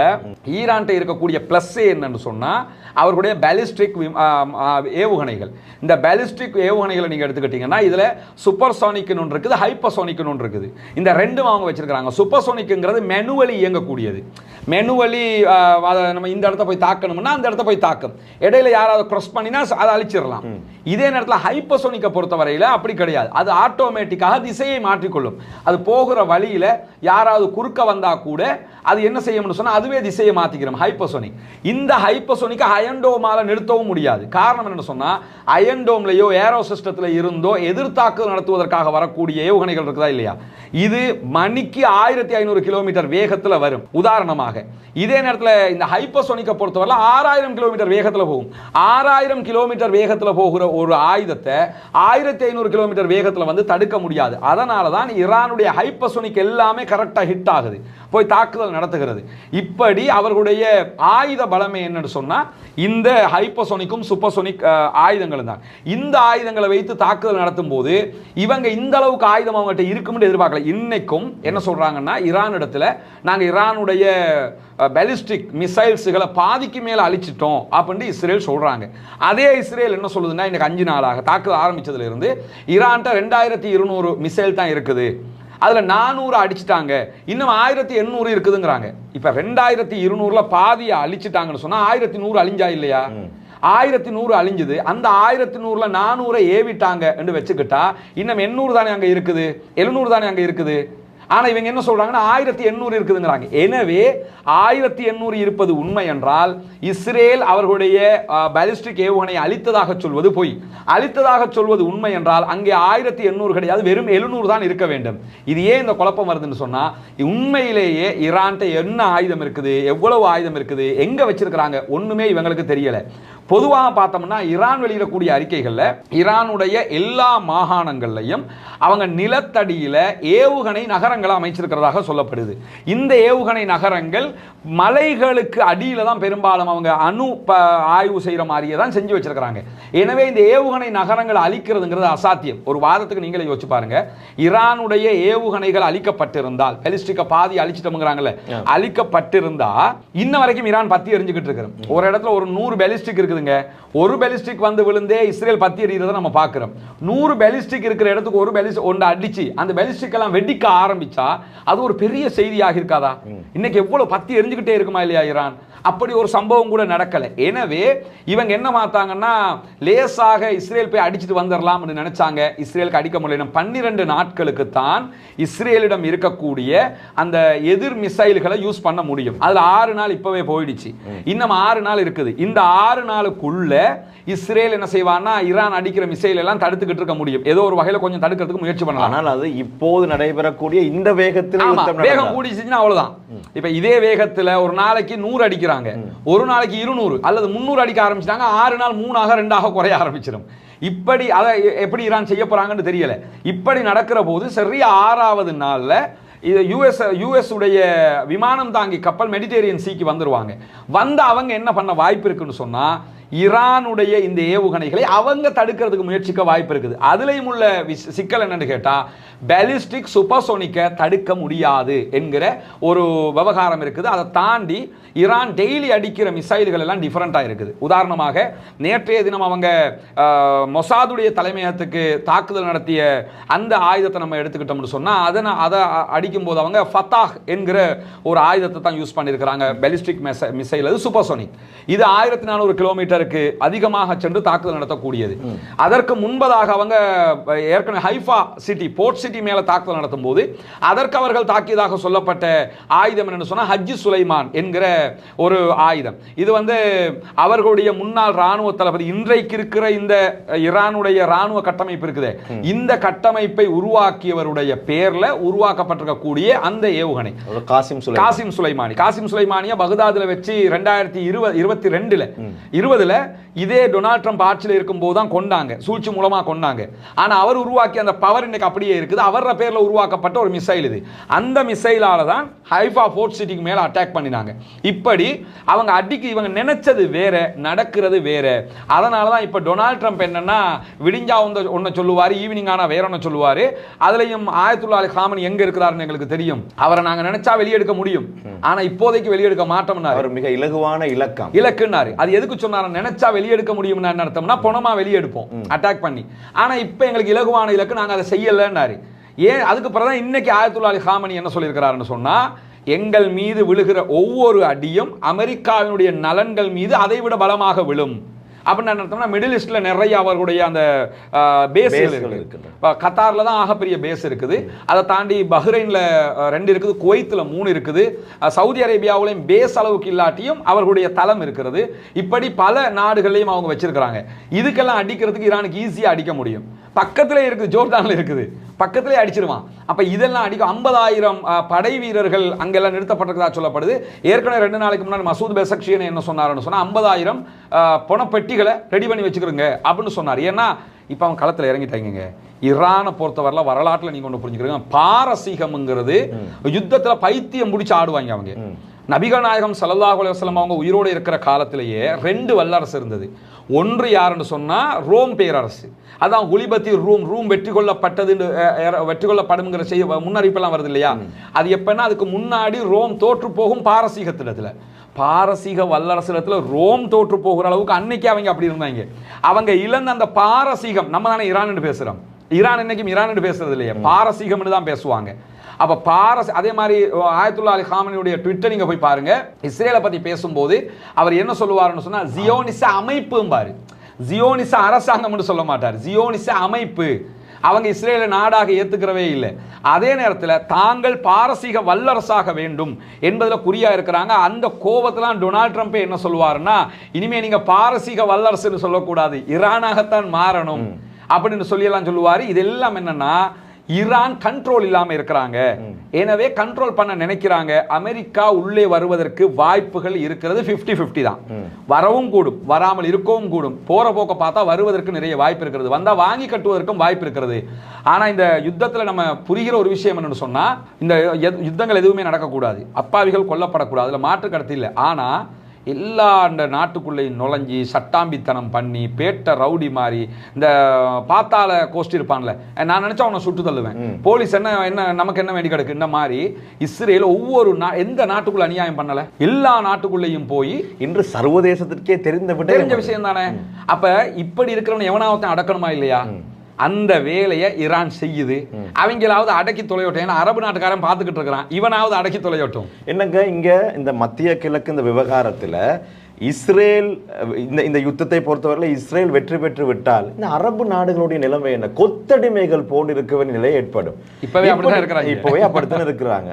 ஈரான்ட்ட இருக்கக்கூடிய பிளஸ் என்னன்னு சொன்னா, அவர்களுடைய பாலிஸ்டிக் ஏவுகணைகள். இந்த பாலிஸ்டிக் ஏவுகணைகளை நீங்க எடுத்துக்கிட்டீங்கன்னா, இதுல சூப்பர்சோனிக் ஒன்று இருக்குது, ஹைப்பர்சோனிக் ஒன்று இருக்குது. இந்த ரெண்டும் அவங்க வச்சிருக்காங்க. சூப்பர்சோனிக்ங்கிறது மெனுவலி இயங்கக்கூடியது. மெனுவலி நம்ம இந்த இடத்த போய் தாக்கணும்னா அந்த இடத்த போய் தாக்கும், இடையில யாராவது கிராஸ் பண்ணினா அதை அழிச்சிடலாம். இதே நேரத்தில் ஹைப்பர்சோனிக்கை பொறுத்தவரையில் அப்படி கிடையாது. அது ஆட்டோமேட்டிக்காக திசையை மாற்றிக்கொள்ளும். அது போகிற வழியில் யாராவது குறுக்க வந்தா கூட அது என்ன செய்யும்னு சொன்னா, அதுவே திசையை மாத்திக்கிறோம். ஹைப்பர்சோனிக். இந்த ஹைப்பர்சோனிக்கை அயன்டோமால நிறுத்தவும் முடியாது. காரணம் என்ன சொன்னா, அயன்டோம்லயோ ஏரோ சிஸ்டத்துல இருந்தோ எதிர்த்தாக்குதல் நடத்துவதற்காக வரக்கூடிய ஏவுகணைகள் இருக்குதா இல்லையா, இது மணிக்கு 1500 கிலோமீட்டர் வேகத்தில் வரும் உதாரணமாக. இதே நேரத்தில் இந்த ஹைப்பர்சோனிக்கை பொறுத்தவரை 6000 கிலோமீட்டர் வேகத்தில் போகும். 6000 கிலோமீட்டர் வேகத்தில் போகிற ஒரு ஆயுதத்தை 1500 கிலோமீட்டர் வேகத்தில் வந்து தடுக்க முடியாது. அதனால தான் ஈரானுடைய ஹைப்பர்சோனிக் எல்லாமே கரெக்டா ஹிட் ஆகுது, போய் தாக்குதல் நடத்துகிறது. இப்படி அவர்களுடைய ஆயுத பலமே என்னன்னு சொன்னா, இந்த ஹைப்பர்சோனிக்கும் சூப்பர்சோனிக் ஆயுதங்கள் தான். இந்த ஆயுதங்களை வைத்து தாக்குதல் நடத்தும் போது இவங்க இந்த அளவுக்கு ஆயுதம் அவங்ககிட்ட இருக்கும்னு எதிர்பார்க்கல. இன்னைக்கும் என்ன சொல்றாங்கன்னா, ஈரான் இடத்துல நாங்க ஈரானுடைய பாலிஸ்டிக் மிசைல்ஸ்களை பாதிக்கு மேல அழிச்சிட்டோம் அப்படின்னு இஸ்ரேல் சொல்றாங்க. அதே இஸ்ரேல் என்ன சொல்லுதுன்னா, இன்னைக்கு 5 நாளாக தாக்குதல் ஆரம்பிச்சதுல இருந்து ஈரான்ட்ட 2200 மிசைல் தான் இருக்குது, அதுல 400 அடிச்சுட்டாங்க, இன்னும் 1800 இருக்குதுங்கிறாங்க. இப்ப 2200ல பாதியை அழிச்சிட்டாங்கன்னு சொன்னா 1100 அழிஞ்சா இல்லையா? 1100 அழிஞ்சது. அந்த 1100ல 400 ஏவிட்டாங்க என்று வச்சுக்கிட்டா இன்னும் 800 தானே அங்க இருக்குது, 700 தானே அங்க இருக்குது. ஆனா இவங்க என்ன சொல்றாங்கன்னா 1800 இருக்குதுங்கிறாங்க. எனவே 1800 இருப்பது உண்மை என்றால் இஸ்ரேல் அவர்களுடைய பாலிஸ்டிக் ஏவுகணை அழித்ததாக சொல்வது பொய். அழித்ததாக சொல்வது உண்மை என்றால் அங்கே 1800 கிடையாது, வெறும் 700 தான் இருக்க வேண்டும். இது ஏன் இந்த குழப்பம் வருதுன்னு சொன்னா, உண்மையிலேயே ஈரான்ட்ட என்ன ஆயுதம் இருக்குது, எவ்வளவு ஆயுதம் இருக்குது, எங்க வச்சிருக்கிறாங்க, ஒண்ணுமே இவங்களுக்கு தெரியல. பொதுவாக பார்த்தோம்னா ஈரான் வெளியிடக்கூடிய அறிக்கைகள்ல ஈரானுடைய எல்லா மாகாணங்கள்லையும் அவங்க நிலத்தடியில ஏவுகணை நகரங்களை அமைச்சிருக்கிறதாக சொல்லப்படுது. இந்த ஏவுகணை நகரங்கள் மலைகளுக்கு அடியில தான் பெரும்பாலும் அவங்க அணு ஆய்வு செய்யற மாதிரியே தான் செஞ்சு வச்சிருக்கிறாங்க. எனவே இந்த ஏவுகணை நகரங்களை அழிக்கிறதுங்கிறது அசாத்தியம். ஒரு வாதத்துக்கு நீங்களே யோசிச்சு பாருங்க, ஈரானுடைய ஏவுகணைகள் அழிக்கப்பட்டிருந்தால், பாலிஸ்டிக்கை பாதி அழிச்சிட்டோம்ங்கறாங்கல்ல, அழிக்கப்பட்டிருந்தா இன்ன வரைக்கும் ஈரான் பத்தி எரிஞ்சுக்கிட்டு இருக்கு. ஒரு இடத்துல ஒரு 100 பாலிஸ்டிக் இருக்குதுங்க, ஒரு பாலிஸ்டிக் வந்து விழுந்தே இஸ்ரேல் பத்தி எறிகிறத நம்ம பார்க்கிறோம். 100 பாலிஸ்டிக் இருக்கிற இடத்துக்கு ஒரு பாலிஸ்டிக் ஒன்று அடிச்சு அந்த பாலிஸ்டிக் எல்லாம் வெடிக்க ஆரம்பிச்சா அது ஒரு பெரிய செய்தியாக இருக்காதா? இன்னைக்கு எவ்வளவு பத்தி எரிஞ்சுக்கிட்டே இருக்குமா இல்லையா ஈரான்? அப்படி ஒரு சம்பவம் கூட நடக்கல. எனவே இவங்க என்ன பார்த்தாங்கன்னா லேசாக இஸ்ரேல் போய் அடிச்சுட்டு வந்துடலாம்னு நினைச்சாங்க. இஸ்ரேலுக்கு அடிக்க முடியல. 12 நாட்களுக்கு தான் இஸ்ரேலிடம் இருக்கக்கூடிய அந்த எதிர் மிசைல்களை யூஸ் பண்ண முடியும். அதுல 6 நாள் இப்பவே போயிடுச்சு. இன்னும் 6 நாள் இருக்குது. இந்த 6 நாளுக்குள்ள இஸ்ரேல் என்ன செய்வான்னா ஈரான் அடிக்கிற மிசைல் எல்லாம் தடுத்துக்கிட்டு இருக்க முடியும். ஏதோ ஒரு வகையில கொஞ்சம் தடுக்கிறதுக்கு முயற்சி பண்ணலாம். ஆனால் அது இப்போது நடைபெறக்கூடிய இந்த வேகத்தில் வேகம் கூடிச்சுன்னா அவ்வளவுதான். இப்ப இதே வேகத்துல ஒரு நாளைக்கு 100 அடிக்கிறாங்க, ஒரு நாளைக்கு 200 அல்லது 300 அடிக்க ஆரம்பிச்சிட்டாங்க. 6 நாள் 3ஆக 2ஆக குறைய ஆரம்பிச்சிடும். இப்படி அதை எப்படி ஈரான் செய்ய போறாங்கன்னு தெரியல. இப்படி நடக்கிற போது சரியா 6ஆவது நாள்ல யுஎஸ் உடைய விமானம் தாங்கி கப்பல் மெடிட்டேரியன் சீக்கு வந்துருவாங்க. வந்து அவங்க என்ன பண்ண வாய்ப்பு இருக்குன்னு சொன்னா ஈரானுடைய இந்த ஏவுகணைகளை அவங்க தடுக்கிறதுக்கு முயற்சிக்க வாய்ப்பு இருக்குது. அதுலயும் உள்ள சிக்கல் என்னன்னு கேட்டா பாலிஸ்டிக் சூப்பர்சோனிக்க தடுக்க முடியாது என்கிற ஒரு விவகாரம் இருக்குது. அதை தாண்டி ஈரான் டெய்லி அடிக்கிற மிசைல்கள் எல்லாம் டிஃபரெண்டா இருக்குது. உதாரணமாக நேற்றைய தினம் அவங்க மொசாதுடைய தலைமையகத்துக்கு தாக்குதல் நடத்திய அந்த ஆயுதத்தை நம்ம எடுத்துக்கிட்டோம்னு சொன்னா அதை அடிக்கும் போது அவங்க ஃபத்தாஹ் என்கிற ஒரு ஆயுதத்தை தான் யூஸ் பண்ணியிருக்கிறாங்க. பாலிஸ்டிக் மிசைல், அது சூப்பர்சோனிக். இது 1400 கிலோமீட்டருக்கு அதிகமாக சென்று தாக்குதல் நடத்தக்கூடியது. அதற்கு முன்பதாக அவங்க ஏற்கனவே ஹைஃபா சிட்டி, போர்ட் சிட்டி மேல தாக்குதல் நடத்தும் போது அதற்கு அவர்கள் தாக்கியதாக சொல்லப்பட்ட ஆயுதம் என்னன்னு சொன்னா ஹஜ்ஜி சுலைமான் என்கிற ஒரு ஆயுதம். இது அவர்களுடைய முன்னாள் ராணுவ தளபதி, இன்றைக்கு இருக்கிற இந்த ஈரானுடைய ராணுவ கட்டமைப்பு இருக்குது, இந்த கட்டமைப்பை உருவாக்கியவருடைய பேர்ல உருவாக்கப்பட்டிருக்கக்கூடிய அந்த ஏவுகணை காசிம் சுலைமானி. காசிம் சுலைமானிய பகதாதுல வச்சு 2020 இதே டொனால்ட் ட்ரம்ப் ஆட்சியில் இருக்கும் போது தான் கொண்டாங்க, சூழ்ச்சி மூலமா கொண்டாங்க. ஆனா அவர் உருவாக்கிய அந்த பவர் இன்னைக்கு அப்படியே இருக்குது. அவர பேர்ல உருவாக்கப்பட்ட ஒரு மிசைல் இது. அந்த மிசைலால தான் ஹைஃபா போர்ட் சிட்டிக்கு மேல அட்டாக் பண்ணினாங்க. இப்படி அவங்க அடிக்கு இவங்க நினைச்சது வேற, நடக்கிறது வேற. அதனால தான் இப்ப டொனால்ட் ட்ரம்ப் என்னன்னா விடிஞ்சா ஒன்ன சொல்லுவாரு, ஈவினிங் ஆனா வேற ஒன்னு சொல்லுவாரு. அதுலயும் ஆயத்துல்லா அலி காமனி எங்க இருக்கிறாருன்னு எங்களுக்கு தெரியும். அவரை நாங்க நினைச்சா வெளியெடுக்க முடியும், ஆனா இப்போதைக்கு வெளியெடுக்க மாட்டோம்னாரு. அவர் மிக இலகுவான இலக்குன்னாரு. அது எதுக்கு சொன்னாரு? நினைச்சா வெளியெடுக்க முடியும்னு அர்த்தம்னா பணமா வெளியெடுப்போம் அட்டாக் பண்ணி. ஆனா இப்ப எங்களுக்கு இலகுவான இலக்கு, நாங்க அதை செய்யலன்னாரு. ஏன்? அதுக்கு பிறகுதான் இன்னைக்கு ஆயத்துல்லா அலி காமனி என்ன சொல்லியிருக்கிறாருன்னு சொன்னா, எங்கள் மீது விழுகிற ஒவ்வொரு அடியும் அமெரிக்காவினுடைய நலன்கள் மீது அதை விட பலமாக விழும் அப்படின்னு அர்த்தம்னா, மிடில் ஈஸ்ட்ல நிறைய அவர்களுடைய அந்த பேஸ்கள் இருக்குது. கத்தார்ல தான் ஆகப்பெரிய பேஸ் இருக்குது. அதை தாண்டி பஹ்ரைன்ல 2 இருக்குது, குவைத்துல 3 இருக்குது, சவுதி அரேபியாவிலையும் பேஸ் அளவுக்கு இல்லாட்டியும் அவர்களுடைய தளம் இருக்கிறது. இப்படி பல நாடுகளையும் அவங்க வச்சிருக்கிறாங்க. இதுக்கெல்லாம் அடிக்கிறதுக்கு ஈரானுக்கு ஈஸியா அடிக்க முடியும். பக்கத்திலே இருக்குது, ஜோர்டான்ல இருக்குது, பக்கத்திலே அடிச்சிருவான். அப்ப இதெல்லாம் அடிக்க 50,000 படை வீரர்கள் அங்கெல்லாம் நிறுத்தப்பட்டிருக்கிறதா சொல்லப்படுது. ஏற்கனவே 2 நாளைக்கு முன்னாடி மசூத் பெசக்ஷியன் என்ன சொன்னாருன்னு சொன்னா 50,000 பணப்பெட்டிகளை ரெடி பண்ணி வச்சுக்கிறோங்க அப்படின்னு சொன்னார். ஏன்னா இப்ப அவன் களத்துல இறங்கிட்டாங்க. ஈரானை பொறுத்தவரை வரலாற்றுல நீங்க ஒன்று புரிஞ்சுக்கிறீங்க, பாரசீகம்ங்கிறது யுத்தத்துல பைத்தியம் முடிச்சு ஆடுவாங்க அவங்க. நபிகள் நாயகம் ஸல்லல்லாஹு அலைஹி வஸல்லம் அவங்க உயிரோடு இருக்கிற காலத்திலேயே 2 வல்லரசு இருந்தது. ஒன்று யாருன்னு சொன்னா ரோம் பேரரசு. அதான் குலிபத்தி ரூம் வெற்றி கொள்ளப்படுங்கிற செய்தி முன்னறிவிப்பெல்லாம் வருது இல்லையா? அது எப்பன்னா அதுக்கு முன்னாடி ரோம் தோற்று போகும் பாரசீகத்திடத்துல. பாரசீக வல்லரசிடத்துல ரோம் தோற்று போகிற அளவுக்கு அன்னைக்கு அவங்க அப்படி இருந்தாங்க. அவங்க இழந்த அந்த பாரசீகம், நம்ம தானே ஈரான் பேசுறோம், ஈரான் இன்னைக்கும் ஈரான் பேசுறது இல்லையா, பாரசீகம் தான் பேசுவாங்க. அப்ப அதே மாதிரி ஆயத்துல்லா அலி காமனியுடைய ட்விட்டர் நீங்க போய் பாருங்க. இஸ்ரேலை பத்தி பேசும்போது அவர் என்ன சொல்லுவாருன்னு சொன்னா, ஜியோனிச அமைப்பு பாரு, ஜியோனிச அரசாங்கம் சொல்ல மாட்டார், ஜியோனிச அமைப்பு. அவங்க இஸ்ரேலை நாடாக ஏத்துக்கிறவே இல்லை. அதே நேரத்தில் தாங்கள் பாரசீக வல்லரசாக வேண்டும் என்பதில் குறியா இருக்கிறாங்க. அந்த கோபத்திலாம் டொனால்ட் ட்ரம்ப் என்ன சொல்லுவாருன்னா, இனிமே நீங்க பாரசீக வல்லரசுன்னு சொல்லக்கூடாது, ஈரானாகத்தான் மாறணும் அப்படின்னு சொல்லி சொல்லுவாரு. இதெல்லாம் என்னன்னா, ஈரான் கண்ட்ரோல் இல்லாம இருக்கிறாங்க, எனவே கண்ட்ரோல் பண்ண நினைக்கிறாங்க. அமெரிக்கா உள்ளே வருவதற்கு வாய்ப்புகள் இருக்கிறது 50-50 தான். வரவும் கூடும், வராமல் இருக்கவும் கூடும். போற போக்க பார்த்தா வருவதற்கு நிறைய வாய்ப்பு இருக்கிறது, வந்தா வாங்கி கட்டுவதற்கும் வாய்ப்பு இருக்கிறது. ஆனா இந்த யுத்தத்துல நம்ம புரிகிற ஒரு விஷயம் என்னன்னு சொன்னா, இந்த யுத்தங்கள் எதுவுமே நடக்கக்கூடாது, அப்பாவிகள் கொல்லப்படக்கூடாது, அதுல மாற்று கருத்து இல்லை. ஆனா எல்லா அந்த நாட்டுக்குள்ளேயும் நுழைஞ்சி சட்டாம்பித்தனம் பண்ணி பேட்ட ரவுடி மாதிரி இந்த பாத்தாள கோஷ்டி இருப்பான்ல, நான் நினைச்சா உன்னை சுட்டு தள்ளுவேன், போலீஸ் என்ன நமக்கு என்ன வேண்டி கிடக்கு, இந்த மாதிரி இஸ்ரேல் ஒவ்வொரு எந்த நாட்டுக்குள்ள அநியாயம் பண்ணல, எல்லா நாட்டுக்குள்ளேயும் போய் இன்று சர்வதேசத்திற்கே தெரிஞ்ச விஷயம் தானே. அப்ப இப்படி இருக்கிறவன் எவனாவத்தான் அடக்கணுமா இல்லையா? அந்த வேலையை ஈரான் செய்யுது. அவங்களாவது அடக்கி தொலையட்டும். ஏன்னா அரபு நாட்டுக்காரன் பார்த்துக்கிட்டு இருக்கிறான், இவனாவது அடக்கி தொலையட்டும். என்னங்க இங்க இந்த மத்திய கிழக்கு இந்த விவகாரத்துல இஸ்ரேல் இந்த யுத்தத்தை பொறுத்தவரை இஸ்ரேல் வெற்றி பெற்று விட்டால் இந்த அரபு நாடுகளுடைய நிலைமை என்ன? கொத்தடிமைகள் போல் இருக்க நிலை ஏற்படும். இப்பவே அப்படித்தான் இருக்கிறாங்க.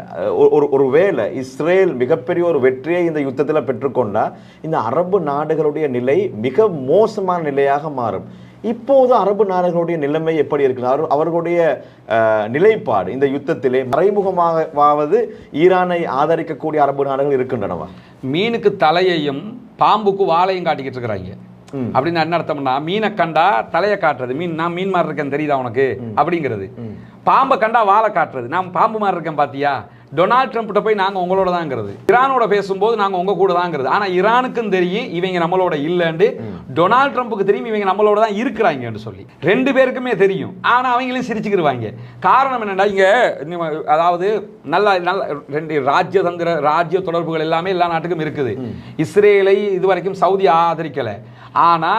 ஒரு வேளை இஸ்ரேல் மிகப்பெரிய ஒரு வெற்றியை இந்த யுத்தத்தில் பெற்றுக்கொண்டா இந்த அரபு நாடுகளுடைய நிலை மிக மோசமான நிலையாக மாறும். இப்போது அரபு நாடுகளுடைய நிலைமை எப்படி இருக்கிறார்? அவர்களுடைய நிலைப்பாடு இந்த யுத்தத்திலே மறைமுகமாவது ஈரானை ஆதரிக்கக்கூடிய அரபு நாடுகள் இருக்கின்றனவா? மீனுக்கு தலையையும் பாம்புக்கு வாழையும் காட்டிக்கிட்டு இருக்கிறாங்க. அப்படின்னு என்ன அர்த்தம்னா, மீனை கண்டா தலையை காட்டுறது, மீன் நான் மீன் மாதிரி இருக்கேன் தெரியுதா உனக்கு அப்படிங்கிறது. பாம்பை கண்டா வாழை காட்டுறது, நான் பாம்பு மாதிரி இருக்கேன் பாத்தியா. டொனால்ட் ட்ரம்ப்கிட்ட போய் நாங்க உங்களோட தாங்கிறது, ஈரானோட பேசும்போது நாங்க உங்க கூட தாங்கிறது. ஆனா ஈரானுக்கும் தெரியும் இவங்க நம்மளோட இல்லைன்னு, டொனால்ட் ட்ரம்ப்புக்கு தெரியும் இவங்க நம்மளோட தான் இருக்கிறாங்கன்னு சொல்லி. ரெண்டு பேருக்குமே தெரியும். ஆனா அவங்களையும் சிரிச்சுக்கிடுவாங்க. காரணம் என்னன்னா, இங்க அதாவது நல்ல நல்ல ரெண்டு ராஜ்ய தொடர்புகள் எல்லாமே எல்லா நாட்டுக்கும் இருக்குது. இஸ்ரேலை இதுவரைக்கும் சவுதி ஆதரிக்கல, ஆனா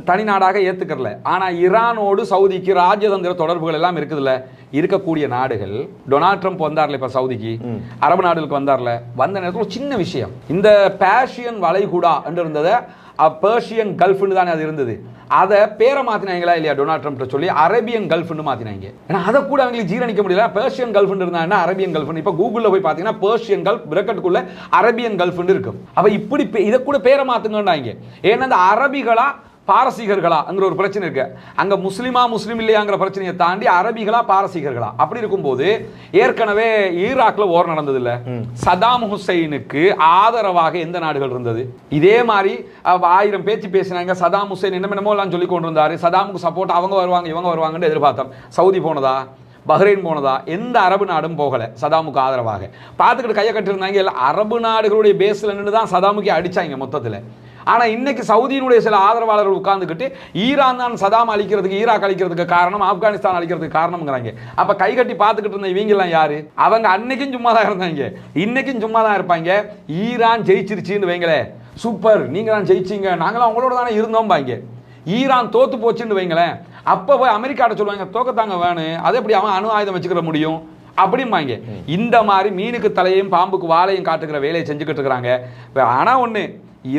தனி நாடாக ஏத்துக்கறல. ஆனா ஈரானோடு சவுதிக்கு ராஜதந்திர தொடர்புகள் எல்லாம் இருக்குதுல்ல. இருக்கக்கூடிய நாடுகள், டொனால்ட் ட்ரம்ப் வந்தார்ல இப்ப சவுதிக்கு, அரபு நாடுகளுக்கு வந்தார்ல, வந்த நேரத்தில் ஒரு சின்ன விஷயம், இந்த பேர்ஷியன் வளைகுடா என்று இருந்ததை பெர்ஷியன் கல்ஃப்னு தானே அது இருந்தது, அதை பேரை மாத்தினாங்களா இல்லையா டொனால்ட் ட்ரம்ப் சொல்லி, அரேபியன் கல்ஃப்னு மாத்தினாங்க. ஏன்னா அதை கூட அவங்களுக்கு ஜீரணிக்க முடியல. பெர்ஷியன் கல்ஃப்னு இருந்தா அரேபியன் கல்ஃப்னு, இப்ப கூகுள்ல போய் பாத்தீங்கன்னா பெர்ஷியன் கல்ஃப் பிரக்கெட்டுக்குள்ள அரேபியன் கல்ஃப்னு இருக்கும். அப்ப இப்படி இதை கூட பேரை மாத்துங்கன்னாங்க. ஏன்னா அந்த அரபிகளா பாரசீகர்களாங்கிற ஒரு பிரச்சனை இருக்கு. அங்க முஸ்லிம் இல்லையாங்கிற பிரச்சனையை தாண்டி அரபிகளா பாரசீகர்களா அப்படி இருக்கும்போது, ஏற்கனவே ஈராக்ல ஓர் நடந்தது இல்ல, சதாம் ஹுசைனுக்கு ஆதரவாக எந்த நாடுகள் இருந்தது? இதே மாதிரி 1000 பேச்சு பேசினாங்க. சதாம் ஹுசைன் என்னமோ எல்லாம் சொல்லி கொண்டிருந்தாரு. சதாமுக்கு சப்போர்ட் அவங்க வருவாங்க இவங்க வருவாங்கன்னு எதிர்பார்த்தோம். சவுதி போனதா, பஹ்ரைன் போனதா? எந்த அரபு நாடும் போகல சதாமுக்கு ஆதரவாக. பார்த்துக்கிட்டு கையை கட்டிருந்தாங்க. எல்லாம் அரபு நாடுகளுடைய பேஸ்ல நின்று தான் சதாமுக்கு அடிச்சாங்க மொத்தத்தில். ஆனா இன்னைக்கு சவுதியினுடைய சில ஆதரவாளர்கள் உட்கார்ந்துக்கிட்டு ஈரான் தான் சதாம் அழிக்கிறதுக்கு, ஈராக் அழிக்கிறதுக்கு காரணம், ஆப்கானிஸ்தான் அழிக்கிறதுக்கு காரணம்ங்கிறாங்க. அப்ப கை கட்டி பார்த்துக்கிட்டு இருந்த இவங்க எல்லாம் யாரு? அவங்க அன்னைக்கும் சும்மா தான் இருந்தாங்க, இன்னைக்கும் சும்மா தான் இருப்பாங்க. ஈரான் ஜெயிச்சிருச்சுன்னு வைங்களேன், சூப்பர் நீங்க தான் ஜெயிச்சீங்க, நாங்களாம் உங்களோட தானே இருந்தோம் பாங்க. ஈரான் தோத்து போச்சுன்னு வைங்களேன், அப்ப போய் அமெரிக்காட்ட சொல்லுவாங்க தோக்கத்தாங்க வேணும், அதை எப்படி அவன் அணு ஆயுதம் வச்சுக்கிற முடியும் அப்படிம்பாங்க. இந்த மாதிரி மீனுக்கு தலையையும் பாம்புக்கு வாழையும் காட்டுகிற வேலையை செஞ்சுக்கிட்டு இருக்கிறாங்க. ஆனா ஒண்ணு,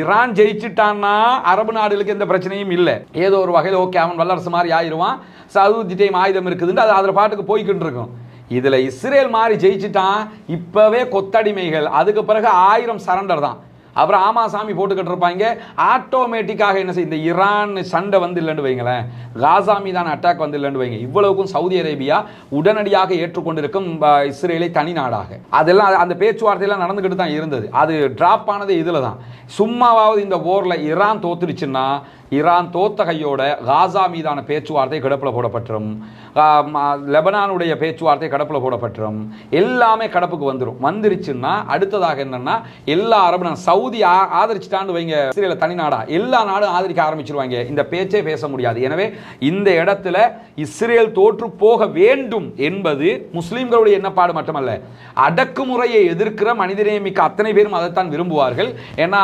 ஈரான் ஜெயிச்சுட்டான்னா அரபு நாடுகளுக்கு எந்த பிரச்சனையும் இல்லை. ஏதோ ஒரு வகையில் ஓகே, அவன் வல்லரசு மாதிரி ஆயிடுவான், சவுதி டைம் ஆயுதம் இருக்குதுன்னு அது அதில் பாட்டுக்கு போய்கிட்டு இருக்கும். இதுல இஸ்ரேல் மாதிரி ஜெயிச்சுட்டான், இப்பவே கொத்தடிமைகள், அதுக்கு பிறகு 1000 சரண்டர் தான். அப்புறம் ஆமா சாமி போட்டுக்கிட்டு இருப்பாங்க. ஆட்டோமேட்டிக்காக என்ன செய்ய, இந்த ஈரான் சண்டை வந்து இல்லைன்னு வைங்களேன், காசா மீதான அட்டாக் வந்து இல்லைன்னு வைங்க, இவ்வளவுக்கும் சவுதி அரேபியா உடனடியாக ஏற்றுக்கொண்டிருக்கும் இஸ்ரேலை தனி நாடாக. அதெல்லாம் அந்த பேச்சுவார்த்தையெல்லாம் நடந்துகிட்டு தான் இருந்தது. அது டிராப் ஆனது இதுல தான். சும்மாவாவது இந்த போர்ல ஈரான் தோத்துருச்சுன்னா, ஈரான் தோத்த கையோட காசா மீதான பேச்சுவார்த்தை கிடப்பில் போடப்பட்டுரும், லெபனானுடைய பேச்சுவார்த்தை கடப்பில் போடப்பட்டுரும், எல்லாமே கடப்புக்கு வந்துடும். வந்துருச்சுன்னா அடுத்ததாக என்னன்னா, எல்லா அரபு சவுதி ஆதரிச்சுட்டான்னு வைங்க இஸ்ரேல தனி நாடா, எல்லா நாடும் ஆதரிக்க ஆரம்பிச்சிருவாங்க. இந்த பேச்சே பேச முடியாது. எனவே இந்த இடத்துல இஸ்ரேல் தோற்று போக வேண்டும் என்பது முஸ்லிம்களுடைய எண்ணப்பாடு மட்டுமல்ல, அடக்குமுறையை எதிர்க்கிற மனிதநேயமிக்க அத்தனை பேரும் அதைத்தான் விரும்புவார்கள். ஏன்னா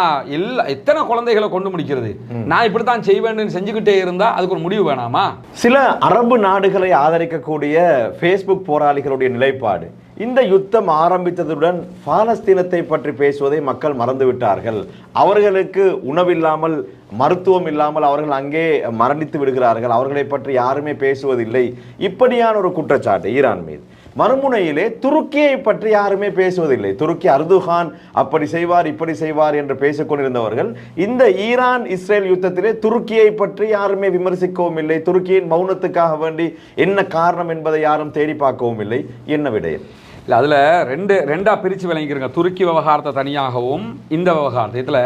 எத்தனை குழந்தைகளை கொண்டு முடிக்கிறது, நான் இப்படித்தான் செய்வேன் செஞ்சுக்கிட்டே இருந்தா அதுக்கு ஒரு முடிவு வேணாமா? சில அரபு நாடுகளை ஆதரிக்கக்கூடிய ஃபேஸ்புக் போராளிகளுடைய நிலைப்பாடு, இந்த யுத்தம் ஆரம்பித்ததுடன் பாலஸ்தீனத்தை பற்றி பேசுவதை மக்கள் மறந்துவிட்டார்கள், அவர்களுக்கு உணவில்லாமல் மருத்துவம் இல்லாமல் அவர்கள் அங்கே மரணித்து விடுகிறார்கள், அவர்களை பற்றி யாருமே பேசுவதில்லை, இப்படியான ஒரு குற்றச்சாட்டு ஈரான் மீது. மறுமுனையிலே துருக்கியை பற்றி யாருமே பேசுவதில்லை. துருக்கி அர்துகான் அப்படி செய்வார் இப்படி செய்வார் என்று பேசிக்கொண்டிருந்தவர்கள் இந்த ஈரான் இஸ்ரேல் யுத்தத்திலே துருக்கியை பற்றி யாருமே விமர்சிக்கவும் இல்லை. துருக்கியின் மௌனத்துக்காக வேண்டி என்ன காரணம் என்பதை யாரும் தேடி பார்க்கவும் இல்லை. என்ன விடயம்? இல்லை, அதில் ரெண்டா பிரித்து விளங்கிக்கிறங்க. துருக்கி விவகாரத்தை தனியாகவும் இந்த விவகாரத்தை. இதில்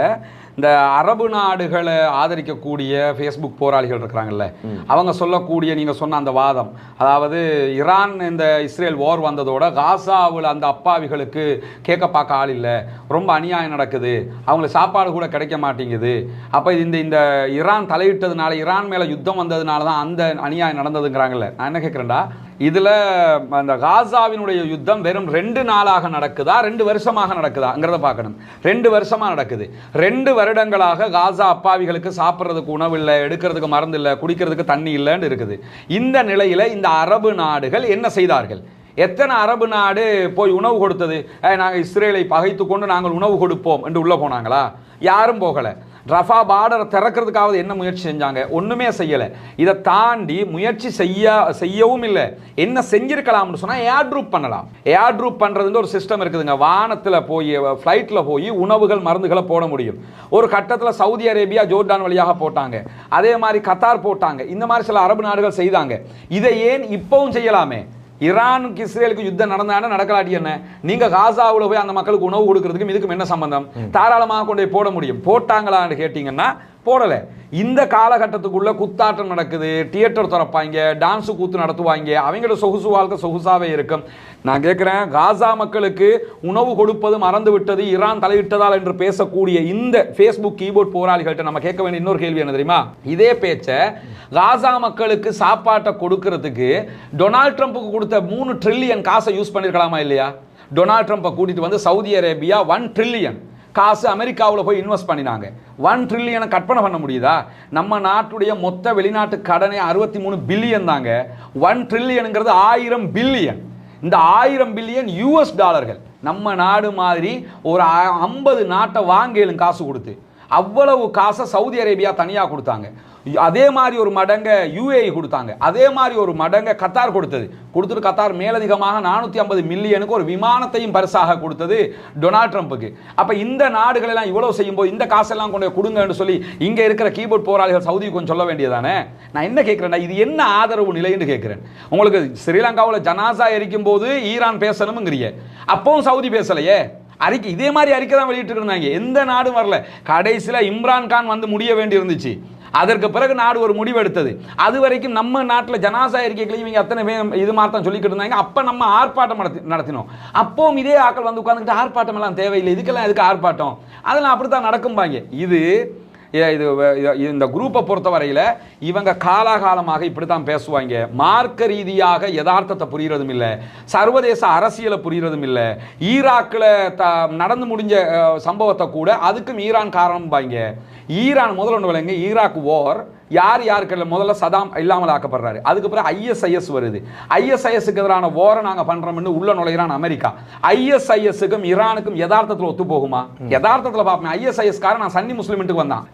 இந்த அரபு நாடுகளை ஆதரிக்கக்கூடிய ஃபேஸ்புக் போராளிகள் இருக்கிறாங்கல்ல, அவங்க சொல்லக்கூடிய நீங்கள் சொன்ன அந்த வாதம், அதாவது ஈரான் இந்த இஸ்ரேல் வார் வந்ததோட காசாவில் அந்த அப்பாவிகளுக்கு கேட்க பார்க்க ஆள் இல்லை, ரொம்ப அநியாயம் நடக்குது, அவங்களுக்கு சாப்பாடு கூட கிடைக்க மாட்டேங்குது, அப்போ இந்த ஈரான் தலையிட்டதுனால, ஈரான் மேலே யுத்தம் வந்ததுனால தான் அந்த அநியாயம் நடந்ததுங்கிறாங்கல்ல. நான் என்ன கேட்குறேன்டா, இதுல அந்த காசாவினுடைய யுத்தம் வெறும் 2 நாளாக நடக்குதா 2 வருஷமாக நடக்குதாங்கிறத பார்க்கணும். 2 வருஷமா நடக்குது. 2 வருடங்களாக காசா அப்பாவிகளுக்கு சாப்பிட்றதுக்கு உணவு இல்லை, எடுக்கிறதுக்கு மருந்து இல்லை, குடிக்கிறதுக்கு தண்ணி இல்லைன்னு இருக்குது. இந்த நிலையில இந்த அரபு நாடுகள் என்ன செய்தார்கள்? எத்தனை அரபு நாடு போய் உணவு கொடுத்தது? நாங்கள் இஸ்ரேலை பகைத்து கொண்டு நாங்கள் உணவு கொடுப்போம் என்று உள்ள போனாங்களா? யாரும் போகல. ரஃபா பார்டரை திறக்கிறதுக்காவது என்ன முயற்சி செஞ்சாங்க? ஒண்ணுமே செய்யலை. இதை தாண்டி முயற்சி செய்யவும் இல்லை. என்ன செஞ்சிருக்கலாம்னு சொன்னால் ஏர் ட்ரூப் பண்ணலாம். ஏர் ட்ரூப் பண்ணுறதுன்னு ஒரு சிஸ்டம் இருக்குதுங்க. வானத்தில் போய் ஃப்ளைட்டில் போய் உணவுகள் மருந்துகளை போட முடியும். ஒரு கட்டத்தில் சவுதி அரேபியா ஜோர்டான் வழியாக போட்டாங்க. அதே மாதிரி கத்தார் போட்டாங்க. இந்த மாதிரி சில அரபு நாடுகள் செய்தாங்க. இதை ஏன் இப்பவும் செய்யலாமே? ஈரானுக்கு இஸ்ரேலுக்கு யுத்தம் நடந்தானே நடக்கலாட்டி என்ன? நீங்க காசாவில் போய் அந்த மக்களுக்கு உணவு கொடுக்கறதுக்கும் இதுக்கும் என்ன சம்பந்தம்? தாராளமாக கொண்டு போட முடியும். போட்டாங்களான்னு கேட்டீங்கன்னா போடலை. இந்த காலகட்டத்துக்குள்ள குத்தாட்டம் நடக்குது, தியேட்டர் திறப்பாங்க, டான்ஸ் கூத்து நடத்துவாங்க. அவங்களோட சொகுசு வாழ்க்கை சொகுசாவே இருக்கும். நான் கேட்குறேன், காசா மக்களுக்கு உணவு கொடுப்பது மறந்து விட்டது ஈரான் தலையிட்டதால் என்று பேசக்கூடிய இந்த ஃபேஸ்புக் கீபோர்ட் போராளிகள்கிட்ட நம்ம கேட்க வேண்டிய இன்னொரு கேள்வி என்ன தெரியுமா? இதே பேச்சை காசா மக்களுக்கு சாப்பாட்டை கொடுக்கறதுக்கு டொனால்ட் ட்ரம்ப்புக்கு கொடுத்த 3 ட்ரில்லியன் காசை யூஸ் பண்ணிருக்கலாமா இல்லையா? டொனால்ட் ட்ரம்ப்பை கூட்டிட்டு வந்து சவுதி அரேபியா 1 ட்ரில்லியன் காசு அமெரிக்காவில் போய் இன்வெஸ்ட் பண்ணினாங்க. 1 ட்ரில்லியனை கற்பனை பண்ண முடியுதா? நம்ம நாட்டுடைய மொத்த வெளிநாட்டு கடனே 63 பில்லியன் தாங்க. 1 ட்ரில்லியனுங்கிறது 1000 பில்லியன். இந்த 1000 பில்லியன் யூஎஸ் டாலர்கள். நம்ம நாடு மாதிரி ஒரு 50 நாட்டை வாங்கலும் காசு கொடுத்து அவ்வளவு காசை சவுதி அரேபியா தனியாக கொடுத்தாங்க. அதே மாதிரி ஒரு மடங்க யுஏஇ கொடுத்தாங்க. அதே மாதிரி ஒரு மடங்க கத்தார் கொடுத்துட்டு கத்தார் மேலதிகமாக 450 மில்லியனுக்கு ஒரு விமானத்தையும் பரிசாக கொடுத்தது டொனால்ட் ட்ரம்ப்புக்கு. அப்ப இந்த நாடுகள் எல்லாம் இவ்வளவு செய்யும் போது இந்த காசெல்லாம் கொண்டு கொடுங்கன்னு சொல்லி இங்க இருக்கிற கீபோர்ட் போராளிகள் சவுதி கொஞ்சம் சொல்ல வேண்டியதானே? நான் என்ன கேட்கிறேன், இது என்ன ஆதரவு நிலைன்னு கேட்கிறேன். உங்களுக்கு ஸ்ரீலங்காவில் ஜனாசா எரிக்கும் போது ஈரான் பேசணும்ங்கிறீங்க, அப்பவும் சவுதி பேசலையே. அறிக்கை இதே மாதிரி அறிக்கை தான் வெளியிட்டு இருந்தாங்க. எந்த நாடும் வரல. கடைசியில் இம்ரான்கான் வந்து முடிய வேண்டி இருந்துச்சு. அதற்கு பிறகு நாடு ஒரு முடிவு எடுத்தது. அது வரைக்கும் நம்ம நாட்டில் ஜனாசா அறிக்கைகளையும் இவங்க அத்தனை இது மாதிரி தான் சொல்லிக்கிட்டு இருந்தாங்க. அப்போ நம்ம ஆர்ப்பாட்டம் நடத்தினோம். அப்பவும் இதே ஆக்கள் வந்து உட்காந்துக்கிட்டு ஆர்ப்பாட்டம் எல்லாம் தேவையில்லை, இதுக்கெல்லாம் எதுக்கு ஆர்ப்பாட்டம், அதெல்லாம் அப்படித்தான் நடக்கும்பாங்க. இந்த குரூப்பை பொறுத்த வரையில் இவங்க காலாகாலமாக இப்படித்தான் பேசுவாங்க. மார்க்க ரீதியாக யதார்த்தத்தை புரியறதும் இல்லை, சர்வதேச அரசியலை புரியறதும் இல்லை. ஈராக்கில் நடந்து முடிஞ்ச சம்பவத்தை கூட அதுக்கும் ஈரான் காரணம் பாங்க. ஈரான் முதல்ல ஒன்று விளங்க, ஈராக் வார் யாருக்கு முதல்ல சதாம் இல்லாமல் ஆக்கப்படுறாரு. அதுக்கு பிறகு ISIS வருது. ISISக்கு எதிரான வாரை நாங்கள் பண்றோம்னு உள்ள நுழைகிறான் அமெரிக்கா. ISISக்கும் ஈரானுக்கும் யதார்த்தத்தில் ஒத்து போகுமா? யதார்த்தத்தில் பார்ப்பேன். ISIS காரன் நான் சன்னி முஸ்லிம்ட்டுக்கு வந்தான்.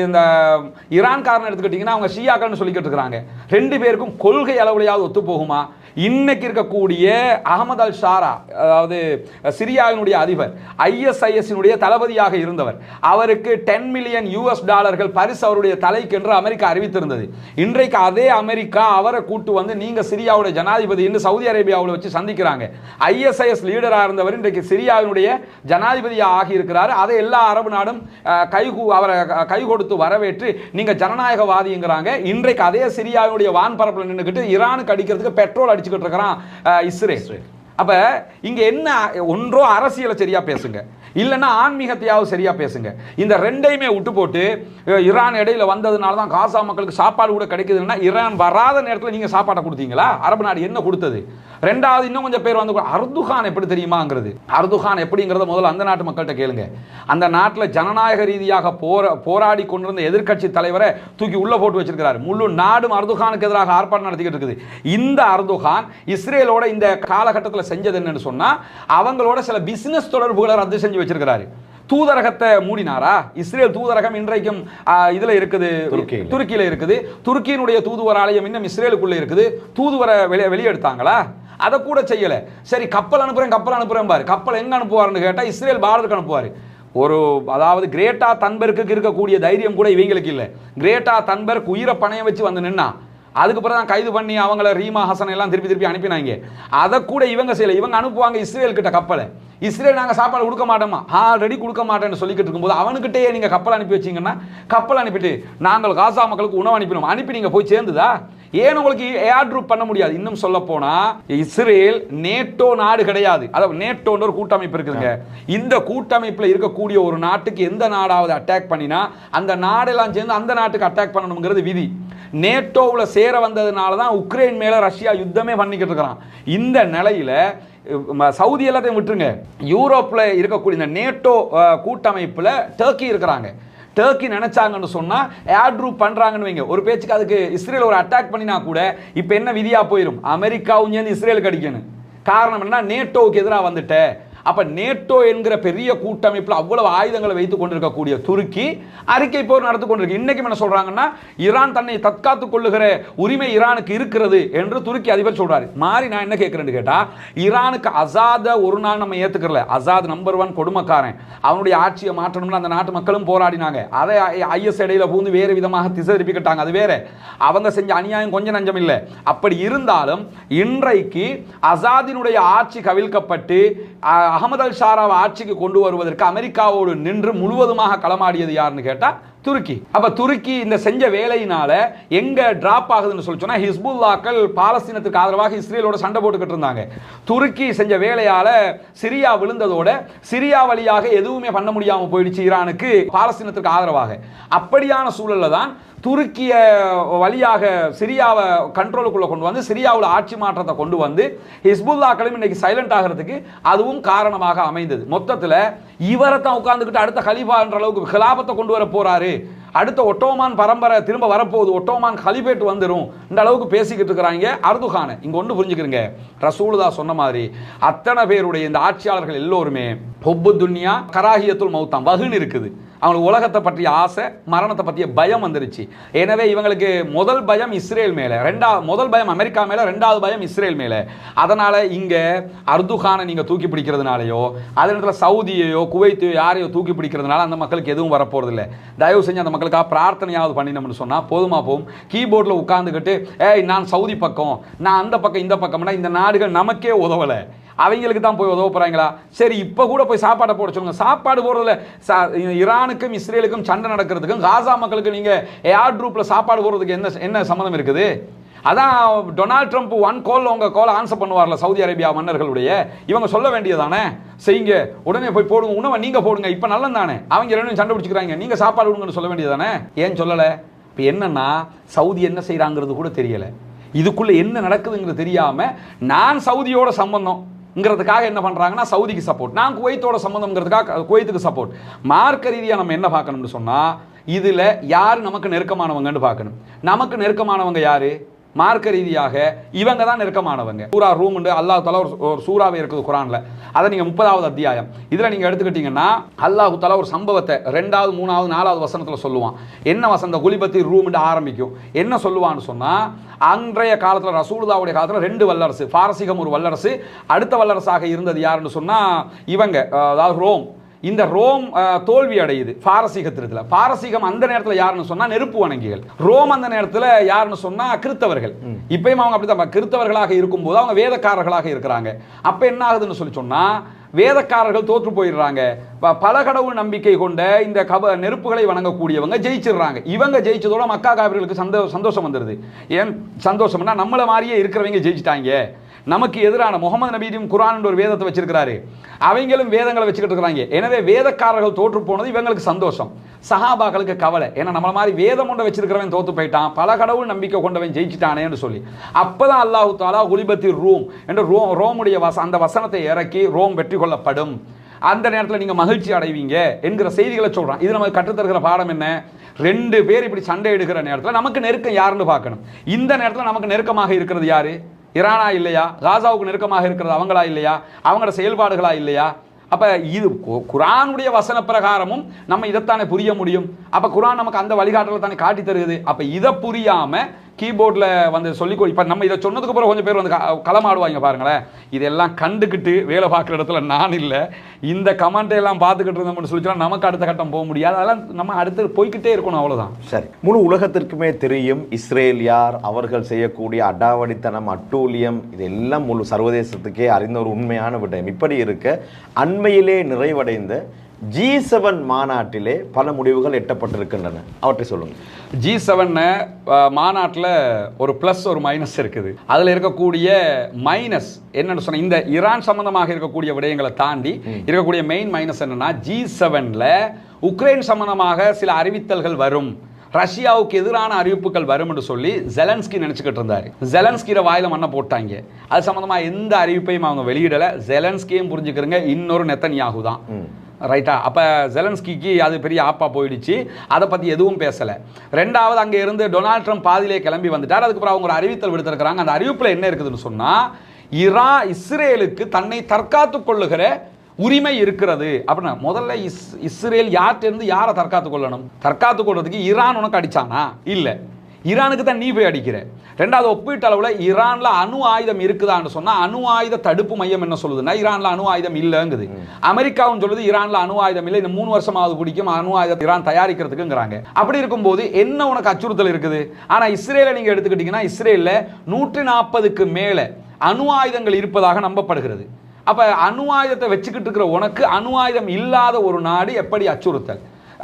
இந்த ஈரான் காரன் எடுத்துக்கிட்டீங்கன்னா அவங்க ஷியாக்கள்னு சொல்லிக்கிட்டு இருக்கிறாங்க. 2 பேருக்கும் கொள்கை அளவுலையாவது ஒத்து போகுமா? இன்னைக்கு இருக்கக்கூடிய அகமது அல் ஷாரா, அதாவது சிரியாவினுடைய அதிபர், ISISனுடைய தளபதியாக இருந்தவர், அவருக்கு $10 மில்லியன் பரிசு அவருடைய தலைக்கு என்று அமெரிக்கா அறிவித்திருந்தது. இன்றைக்கு அதே அமெரிக்கா அவரை கூட்டு வந்து நீங்க சிரியாவுடைய ஜனாதிபதி என்று சவுதி அரேபியாவில் வச்சு சந்திக்கிறாங்க. ISIS லீடரா இருந்தவர் இன்றைக்கு சிரியாவினுடைய ஜனாதிபதியாக ஆகி இருக்கிறார். அதை எல்லா அரபு நாடும் அவரை கை கொடுத்து வரவேற்று நீங்க ஜனநாயகவாதிங்கிறாங்க. இன்றைக்கு அதே சிரியாவினுடைய வான்பரப்பில் நின்றுக்கிட்டு ஈரானுக்கு அடிக்கிறதுக்கு பெட்ரோல் அடிச்சுக்கிட்டு இருக்கிறான் இஸ்ரேல். அப்ப இங்க என்ன, ஒன்றோ அரசியலை சரியா பேசுங்க, இல்லைன்னா ஆன்மீகத்தையாவது சரியா பேசுங்க. இந்த ரெண்டையுமே விட்டு போட்டு ஈரான் இடையில வந்ததுனால தான் காசா மக்களுக்கு சாப்பாடு கூட கிடைக்குதுன்னா, ஈரான் வராத நேரத்தில் நீங்க சாப்பாட்டை கொடுத்தீங்களா? அரபு நாடு என்ன கொடுத்தது? ரெண்டாவது இன்னும் கொஞ்சம் பேர் வந்து அர்துகான் எப்படி தெரியுமாங்கிறது. அர்துகான் எப்படிங்கிறத முதல்ல அந்த நாட்டு மக்கள்கிட்ட கேளுங்க. அந்த நாட்டில் ஜனநாயக ரீதியாக போராடி கொண்டிருந்த எதிர்கட்சி தலைவரை தூக்கி உள்ள போட்டு வச்சிருக்கிறார். முழு நாடும் அர்துகானுக்கு எதிராக ஆர்ப்பாட்டம் நடத்திக்கிட்டு இருக்குது. இந்த அர்துகான் இஸ்ரேலோட இந்த காலகட்டத்தில் செஞ்சது என்னன்னு சொன்னா, அவங்களோட சில பிசினஸ் தொடர்புகளை ரத்து செஞ்சு வச்சிருக்கிறாரு. தூதரகத்தை மூடினாரா? இஸ்ரேல் தூதரகம் இன்றைக்கும் இதுல இருக்குது, துருக்கியில இருக்குது. துருக்கியினுடைய தூதுவர் ஆலயம் இன்னும் இஸ்ரேலுக்குள்ள இருக்குது. தூதுவரை வெளியெடுத்தாங்களா? அதை கூட செய்யல. சரி, கப்பல் அனுப்புறேன் பாரு. கப்பல் எங்க அனுப்புவாருன்னு கேட்டா இஸ்ரேல் பார்டருக்கு அனுப்புவாரு. அதாவது கிரேட்டா தன்பெர்க்கு இருக்கக்கூடிய தைரியம் கூட இவங்களுக்கு இல்லை. கிரேட்டா தன்பெர்க் உயிரை பணையம் வச்சு வந்து நின்னா, அதுக்கு பிறகு தான் கைது பண்ணி அவங்கள ரீமா ஹசன் எல்லாம் திருப்பி அனுப்பினாங்க. அதை கூட இவங்க செய்யல. இவங்க அனுப்புவாங்க இஸ்ரேல் கிட்ட கப்பலை. இஸ்ரேல் நாங்கள் சாப்பாடு கொடுக்க மாட்டோமா, ஆல்ரெடி கொடுக்க மாட்டேன்னு சொல்லிக்கிட்டு இருக்கும்போது அவனுக்கிட்டே நீங்கள் கப்பல் அனுப்பி வச்சிங்கன்னா, கப்பல் அனுப்பிட்டு நாங்கள் காசா மக்களுக்கு உணவு அனுப்பி நீங்கள் போய் சேர்ந்துதா? ஏன் உங்களுக்கு ஏர் ட்ரூப் பண்ண முடியாது? இன்னும் சொல்ல போனா இஸ்ரேல் நேட்டோ நாடு கிடையாது. அதாவது நேட்டோன்ற ஒரு கூட்டமைப்பு இருக்குங்க. இந்த கூட்டமைப்புல இருக்கக்கூடிய ஒரு நாட்டுக்கு எந்த நாடாவது அட்டாக் பண்ணினா அந்த நாடெல்லாம் சேர்ந்து அந்த நாட்டுக்கு அட்டாக் பண்ணணுங்கிறது விதி. நேட்டோவில் சேர வந்ததுனால தான் உக்ரைன் மேல ரஷ்யா யுத்தமே பண்ணிக்கிட்டு இருக்கிறான். இந்த நிலையில சவுதி எல்லாத்தையும் விட்டுருங்க, யூரோப்ல இருக்கக்கூடிய இந்த நேட்டோ கூட்டமைப்புல டர்க்கி இருக்கிறாங்க. டர்க்கி நினைச்சாங்கன்னு சொன்னா ஏர் ட்ரூப் பண்றாங்கன்னு வைங்க, ஒரு பேச்சுக்கு அதுக்கு இஸ்ரேல் ஒரு அட்டாக் பண்ணினா கூட இப்ப என்ன விதியா போயிடும், அமெரிக்காவும் சேர்ந்து இஸ்ரேலுக்கு அடிக்கணும். காரணம் என்ன, நேட்டோவுக்கு எதிராக வந்துட்ட. அப்ப நேட்டோ என்கிற பெரிய கூட்டமைப்பில் அவ்வளவு ஆயுதங்களை வைத்துக் கொண்டிருக்கக்கூடிய துருக்கி அறிக்கை போர் நடத்தி கொண்டிருக்கு. இன்னைக்கு என்ன சொல்றாங்கன்னா, ஈரான் தன்னை தற்காத்துக் கொள்ளுகிற உரிமை ஈரானுக்கு இருக்கிறது என்று துருக்கி அதிபர் சொல்றாரு. மாறி நான் என்ன கேட்கிறேன்னு கேட்டா, ஈரானுக்கு அசாத ஒரு நாள் நம்ம ஏத்துக்கல. அசாத் நம்பர் 1 கொடுமைக்காரன். அவனுடைய ஆட்சியை மாற்றணும்னு அந்த நாட்டு மக்களும் போராடினாங்க. அதை ஐஎஸ் இடையில பூந்து வேறு விதமாக திசை திருப்பிக்கிட்டாங்க. அது வேற, அவங்க செஞ்ச அநியாயம் கொஞ்சம் நஞ்சம் இல்லை. அப்படி இருந்தாலும் இன்றைக்கு அசாதினுடைய ஆட்சி கவிழ்க்கப்பட்டு அகமது அல் ஷாராவை ஆட்சிக்கு கொண்டு வருவதற்கு அமெரிக்காவோடு நின்று முழுவதுமாக களமாடியது யாருன்னு கேட்டா துருக்கி. அப்ப துருக்கி இந்த செஞ்ச வேலையினால எங்க டிராப் ஆகுதுன்னு சொல்லி சொன்னா, ஹிஸ்புல்லாக்கள் பாலஸ்தீனத்துக்கு ஆதரவாக இஸ்ரேலோட சண்டை போட்டுக்கிட்டு இருந்தாங்க. துருக்கி செஞ்ச வேலையால சிரியா விழுந்ததோட சிரியா வழியாக எதுவுமே பண்ண முடியாம போயிடுச்சு ஈரானுக்கு பாலஸ்தீனத்துக்கு ஆதரவாக. அப்படியான சூழல்ல தான் துருக்கிய வழியாக சிரியாவை கண்ட்ரோலுக்குள்ள கொண்டு வந்து சிரியாவில் ஆட்சி மாற்றத்தை கொண்டு வந்து ஹிஸ்புல்லாக்களும் இன்னைக்கு சைலண்ட் ஆகிறதுக்கு அதுவும் காரணமாக அமைந்தது. மொத்தத்தில் இவரை தான் உட்கார்ந்துக்கிட்டு அடுத்த கலீஃபா என்ற அளவுக்கு கிலாபத்தை கொண்டு வர போறாரு, அடுத்த ஒட்டோமான் பரம்பரை திரும்ப வரப்போகுது, ஒட்டோமான் கலிபேட் வந்துடும், இந்த அளவுக்கு பேசிக்கிட்டு இருக்கிறாங்க அர்துகானை. இங்க ஒன்று புரிஞ்சுக்கிறீங்க, ரசூலுல்லாஹ் சொன்ன மாதிரி அத்தனை பேருடைய இந்த ஆட்சியாளர்கள் எல்லோருமே ஹுப்பு துன்யா கராஹியத்துல் மௌத்தாம் வகுன்னு இருக்குது. அவங்களுக்கு உலகத்தை பற்றிய ஆசை, மரணத்தை பற்றிய பயம் வந்துருச்சு. எனவே இவங்களுக்கு முதல் பயம் இஸ்ரேல் மேல, முதல் பயம் அமெரிக்கா மேல, ரெண்டாவது பயம் இஸ்ரேல் மேல. அதனால இங்க அர்துகானை நீங்க தூக்கி பிடிக்கிறதுனாலயோ அதே நேரத்தில் சவுதியையோ குவைத்தையோ யாரையோ தூக்கி பிடிக்கிறதுனால அந்த மக்களுக்கு எதுவும் வரப்போறது இல்லை. தயவு செஞ்சு அந்த மக்களுக்காக பிரார்த்தனையாவது பண்ணினோம்னு சொன்னா போதுமா போகும். கீபோர்டில் உட்கார்ந்துக்கிட்டு நான் சவுதி பக்கம், நான் அந்த பக்கம், இந்த பக்கம்னா இந்த நாடுகள் நமக்கே உதவலை, அவங்களுக்கு தான் போய் உதவ போறாங்களா? சரி, இப்ப கூட போய் சாப்பாடை போட சொல்லுங்க. சாப்பாடு போடுறதுல ஈரானுக்கும் இஸ்ரேலுக்கும் சண்டை நடக்கிறதுக்கும் காசா மக்களுக்கு நீங்க ஏர் ட்ரூப்ல சாப்பாடு போடுறதுக்கு என்ன சம்மந்தம் இருக்குது? அதான் டொனால்ட் ட்ரம்ப் 1 கால் உங்க கால் ஆன்சர் பண்ணுவார்ல சவுதி அரேபியா மன்னர்களுடைய, இவங்க சொல்ல வேண்டியதானே, செய்யுங்க உடனே போய் போடுங்க, உணவை நீங்க போடுங்க, இப்ப நல்லம் தானே, அவங்க ரெண்டும் சண்டை பிடிச்சிக்கிறாங்க, நீங்க சாப்பாடு விடுங்கன்னு சொல்ல வேண்டியதானே. ஏன் சொல்லல? இப்ப என்னன்னா சவுதி என்ன செய்யறாங்கிறது கூட தெரியல, இதுக்குள்ள என்ன நடக்குதுங்கிறது தெரியாம நான் சவுதியோட சம்பந்தம்ங்கிறதுக்காக என்ன பண்றாங்கன்னா சவுதிக்கு சப்போர்ட், நான் குவைத்தோட சம்பந்தம்ங்கிறதுக்காக குவைத்துக்கு சப்போர்ட். மார்க்க ரீதியா நம்ம என்ன பார்க்கணும்னு சொன்னா, இதுல யாரு நமக்கு நெருக்கமானவங்கன்னு பார்க்கணும். நமக்கு நெருக்கமானவங்க யாரு? மார்க்க ரீதியாக இவங்க தான் நெருக்கமானவங்க. சூரா ரூம் உண்டு, அல்லாஹ் தஆலா ஒரு சூறாவே இருக்குது குர்ஆன்ல, அதை நீங்க 30வது அத்தியாயம் இதுல நீங்க எடுத்துக்கிட்டீங்கன்னா அல்லாஹ் தஆலா ஒரு சம்பவத்தை 2வது 3வது 4வது வசனத்துல சொல்லுவான். என்ன வசந்த குலிபத்தி ரூம் ஆரம்பிக்கும், என்ன சொல்லுவான்னு சொன்னா, அன்றைய காலத்துல ரசூலுல்லாஹ்வுடைய காலத்துல 2 வல்லரசு, பாரசீகம் ஒரு வல்லரசு, அடுத்த வல்லரசாக இருந்தது யாருன்னு சொன்னா இவங்க, அதாவது ரோம். இந்த ரோம் தோல்வி அடையுது பாரசீகத்திற்கு. பாரசீகம் அந்த நேரத்தில் யாருன்னு சொன்னா நெருப்பு வணங்கிகள், ரோம் அந்த நேரத்தில் யாருன்னு சொன்னா கிறிஸ்தவர்கள். இப்பயும் அவங்க அப்படித்தான் கிறிஸ்தவர்களாக இருக்கும்போது அவங்க வேதக்காரர்களாக இருக்கிறாங்க. அப்ப என்ன ஆகுதுன்னு சொன்னா வேதக்காரர்கள் தோற்று போயிடுறாங்க. பல கடவுள் நம்பிக்கை கொண்ட இந்த நெருப்புகளை வணங்கக்கூடியவங்க ஜெயிச்சிடுறாங்க. இவங்க ஜெயிச்சதோட மக்கா காபிர்களுக்கு சந்தோஷம் வந்துடுது. ஏன் சந்தோஷம்னா, நம்மள மாதிரியே இருக்கிறவங்க ஜெயிச்சிட்டாங்க, நமக்கு எதிரான முகமது நபியும் குர்ஆன் ஒரு வேதத்தை வச்சிருக்கிறாரு, அவங்களும் வேதங்களை வச்சுக்கிட்டு இருக்கிறாங்க. எனவே வேதக்காரர்கள் தோற்று போனது இவங்களுக்கு சந்தோஷம், சஹாபாக்களுக்கு கவலை. ஏன்னா நம்மள மாதிரி வேதம் கொண்டு வச்சிருக்கிறவன் தோத்து போயிட்டான், பல கடவுள் நம்பிக்கை கொண்டவன் ஜெயிச்சிட்டானேன்னு சொல்லி. அப்பதான் அல்லாஹ் தஆலா குலிபத்தி ரூம் என்ற ரோமுடைய அந்த வசனத்தை இறக்கி ரோம் வெற்றி கொள்ளப்படும், அந்த நேரத்தில் நீங்க மகிழ்ச்சி அடைவீங்க என்கிற செய்திகளை சொல்றான். இது நமக்கு கற்றுத்தருகிற பாடம் என்ன? 2 பேர் இப்படி சண்டை எடுக்கிற நேரத்தில் நமக்கு நெருக்கம் யாருன்னு பார்க்கணும். இந்த நேரத்தில் நமக்கு நெருக்கமாக இருக்கிறது யாரு? ஈரானா இல்லையா? காசாவுக்கு நெருக்கமாக இருக்கிறது அவங்களா இல்லையா? அவங்களோட செயல்பாடுகளா இல்லையா? அப்ப இது குர்ஆனுடைய வசன பிரகாரமும் நம்ம இதைத்தானே புரிய முடியும். அப்ப குர்ஆன் நமக்கு அந்த வழிகாட்டலை தானே காட்டி தருகிறது. அப்ப இதை புரியாம கீபோர்டில் வந்து சொல்லிக்கோ. இப்போ நம்ம இதை சொன்னதுக்கு அப்புறம் கொஞ்சம் பேர் வந்து களமாடுவாங்க பாருங்களேன். இதெல்லாம் கண்டுக்கிட்டு வேலை பார்க்குற இடத்துல நான் இல்லை, இந்த கமெண்ட்டை எல்லாம் பார்த்துக்கிட்டு இருந்தோம்னு சொல்லிச்சோன்னா நமக்கு அடுத்த கட்டம் போக முடியாது. அதெல்லாம் நம்ம அடுத்து போய்கிட்டே இருக்கணும், அவ்வளோதான். சரி, முழு உலகத்திற்குமே தெரியும் இஸ்ரேல் யார், அவர்கள் செய்யக்கூடிய அடாவடித்தனம், அட்டூழியம், இதெல்லாம் முழு சர்வதேசத்துக்கே அறிந்த ஒரு உண்மையான விடயம். இப்படி இருக்க அண்மையிலே நிறைவடைந்த G7 மாநாட்டிலே பல முடிவுகள் எட்டப்பட்டிருக்கின்றன, அவற்றை சொல்லுங்க. G7 மாநாட்டில் ஒரு ப்ளஸ் ஒரு மைனஸ் இருக்குது. அதில் இருக்கக்கூடிய மைனஸ் என்னன்னு சொன்ன, இந்த ஈரான் சம்பந்தமாக இருக்கக்கூடிய விடயங்களை தாண்டி இருக்கக்கூடிய மெயின் மைனஸ் என்னன்னா, G7ல உக்ரைன் சம்பந்தமாக சில அறிவித்தல்கள் வரும், ரஷ்யாவுக்கு எதிரான அறிவிப்புகள் வரும் என்று சொல்லி ஜெலன்ஸ்கி நினைச்சுக்கிட்டு இருந்தாரு. ஜெலன்ஸ்கிற வாயில மண்ணை போட்டாங்க. அது சம்பந்தமா எந்த அறிவிப்பையும் அவங்க வெளியிடல. ஜெலன்ஸ்கியும் புரிஞ்சுக்கிறங்க இன்னொரு நெத்தன்யாகு தான், ரைட்டா? அப்போ ஜெலன்ஸ்கிக்கு அது பெரிய ஆப்பா போயிடுச்சு, அதை பற்றி எதுவும் பேசலை. ரெண்டாவது, அங்கே இருந்து டொனால்ட் ட்ரம்ப் பாதியிலே கிளம்பி வந்துட்டார். அதுக்கப்புறம் அவங்க ஒரு அறிவித்தல் விடுத்திருக்கிறாங்க. அந்த அறிவிப்பில் என்ன இருக்குதுன்னு சொன்னால், இஸ்ரேலுக்கு தன்னை தற்காத்து கொள்ளுகிற உரிமை இருக்கிறது அப்படின்னா, முதல்ல இஸ்ரேல் யார்கிட்ட யாரை தற்காத்து கொள்ளணும்? தற்காத்து கொள்றதுக்கு ஈரான் உனக்கு அடிச்சானா? இல்லை, ஈரானுக்கு தான் நீ போய் அடிக்கிற. ரெண்டாவது, ஒப்பீட்டு அளவில் ஈரான்ல அணு ஆயுதம் இருக்குதான்னு சொன்னா, அணு ஆயுத தடுப்பு மையம் என்ன சொல்லுதுன்னா, ஈரான்ல அணு ஆயுதம் இல்லைங்குது. அமெரிக்காவும் சொல்லுது ஈரான்ல அணு ஆயுதம் இல்லை, இந்த 3 வருஷமாவது பிடிக்கும் அணு ஆயுதம் ஈரான் தயாரிக்கிறதுக்குங்கிறாங்க. அப்படி இருக்கும்போது என்ன உனக்கு அச்சுறுத்தல் இருக்குது? ஆனா இஸ்ரேலை நீங்க எடுத்துக்கிட்டீங்கன்னா, இஸ்ரேல்ல 140க்கு மேல அணு ஆயுதங்கள் இருப்பதாக நம்பப்படுகிறது. அப்ப அணு ஆயுதத்தை வச்சுக்கிட்டு இருக்கிற உனக்கு அணு ஆயுதம் இல்லாத ஒரு நாடு எப்படி அச்சுறுத்தல்?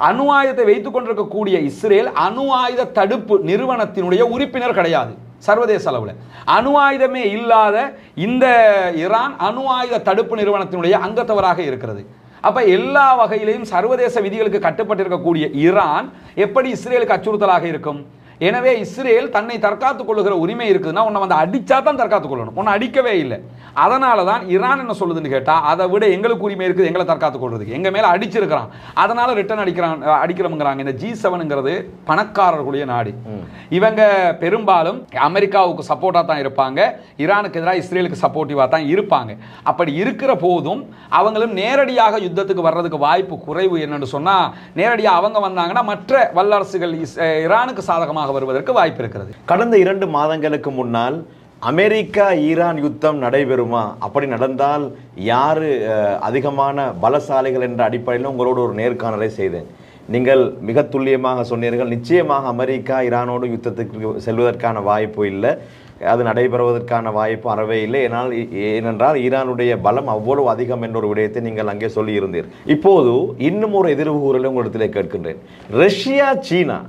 அணு ஆயுதத்தை வைத்துக் கொண்டிருக்கக்கூடிய இஸ்ரேல் அணு ஆயுத தடுப்பு நிறுவனத்தினுடைய உறுப்பினர் கிடையாது சர்வதேச அளவில். அணு ஆயுதமே இல்லாத இந்த ஈரான் அணு ஆயுத தடுப்பு நிறுவனத்தினுடைய அங்கத்தவராக இருக்கிறது. அப்ப எல்லா வகையிலையும் சர்வதேச விதிகளுக்கு கட்டுப்பட்டிருக்கக்கூடிய ஈரான் எப்படி இஸ்ரேலுக்கு அச்சுறுத்தலாக இருக்கும்? எனவே இஸ்ரேல் தன்னை தற்காத்துக் கொள்ளுகிற உரிமை இருக்குதுன்னா, உன்னை வந்து அடிச்சா தான் தற்காத்துக் கொள்ளணும், உன்னை அடிக்கவே இல்லை. அதனால தான் ஈரான் என்ன சொல்லுதுன்னு கேட்டா, அதை விட எங்களுக்கு உரிமை இருக்குது எங்களை தற்காத்துக் கொள்றதுக்கு, எங்க மேல அடிச்சிருக்கிறான், அதனால ரிட்டர்ன் அடிக்கிறோம்ங்கிறாங்க. இந்த G7ங்கிறது பணக்காரர்களுடைய நாடு. இவங்க பெரும்பாலும் அமெரிக்காவுக்கு சப்போர்ட்டா தான் இருப்பாங்க, ஈரானுக்கு எதிராக இஸ்ரேலுக்கு சப்போர்ட்டிவா தான் இருப்பாங்க. அப்படி இருக்கிற போதும் அவங்களும் நேரடியாக யுத்தத்துக்கு வர்றதுக்கு வாய்ப்பு குறைவு. என்னன்னு சொன்னா, நேரடியாக அவங்க வந்தாங்கன்னா மற்ற வல்லரசுகள் ஈரானுக்கு சாதகமாக வருவதற்கு வாய்ப்பு இருக்கிறது. கடந்த 2 மாதங்களுக்கு முன்னால் அமெரிக்கா ஈரான் யுத்தம் நடைபெறுமா, அப்படி நடந்தால் யாரு அதிகமான பலசாலிகள் என்ற அடிப்படையில் உங்களோடு ஒரு நேர்காணலை செய்தேன். நீங்கள் மிக துல்லியமாக சொன்னீர்கள், நிச்சயமாக அமெரிக்கா ஈரானோடு யுத்தத்துக்கு செல்வதற்கான வாய்ப்பு இல்லை, அது நடைபெறுவதற்கான வாய்ப்பு அறவே இல்லை. ஏனென்றால் ஈரானுடைய பலம் அவ்வளவு அதிகம் என்ற ஒரு விடயத்தை நீங்கள் அங்கே சொல்லி இருந்தீர்கள். இப்போது இன்னும் ஒரு எதிர்வுகூறலை உங்களிடத்திலே கேட்கின்றேன். ரஷ்யா, சீனா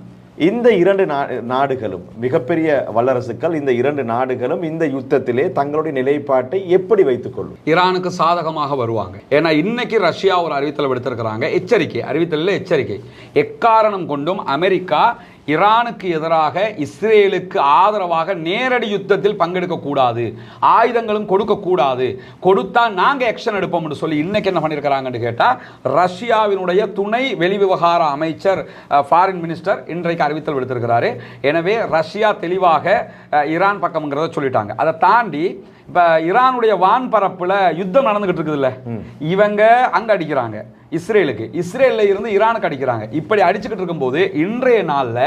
இந்த 2 நாடுகளும் மிகப்பெரிய வல்லரசுகள். இந்த 2 நாடுகளும் இந்த யுத்தத்திலே தங்களுடைய நிலைப்பாட்டை எப்படி வைத்துக் கொள்ளும்? ஈரானுக்கு சாதகமாக வருவாங்க. ஏன்னா இன்னைக்கு ரஷ்யா ஒரு அறிவித்தல் விடுத்திருக்கிறாங்க, எச்சரிக்கை, அறிவித்தலில் எச்சரிக்கை. எக்காரணம் கொண்டும் அமெரிக்கா ஈரானுக்கு எதிராக இஸ்ரேலுக்கு ஆதரவாக நேரடி யுத்தத்தில் பங்கெடுக்க கூடாது, ஆயுதங்களும் கொடுக்க கூடாது, கொடுத்தா நாங்க ஆக்ஷன் எடுப்போம் என்று சொல்லி இன்னைக்கு என்ன பண்ணிருக்காங்கன்னு கேட்டா, ரஷ்யாவினுடைய துணை வெளிவிவகார அமைச்சர், ஃபாரின் மினிஸ்டர் இன்றைக்கு அறிவித்தல் விடுத்திருக்கிறாரு. எனவே ரஷ்யா தெளிவாக ஈரான் பக்கம்ங்கிறத சொல்லிட்டாங்க. அதை தாண்டி இப்ப ஈரானுடைய வான்பரப்புல யுத்தம் நடந்துகிட்டு இருக்குதுல்ல, இவங்க அங்க அடிக்கிறாங்க இஸ்ரேலுக்கு, இஸ்ரேல்ல இருந்து ஈரானுக்கு அடிக்கிறாங்க. இப்படி அடிச்சுக்கிட்டு இருக்கும்போது இன்றைய நாள்ல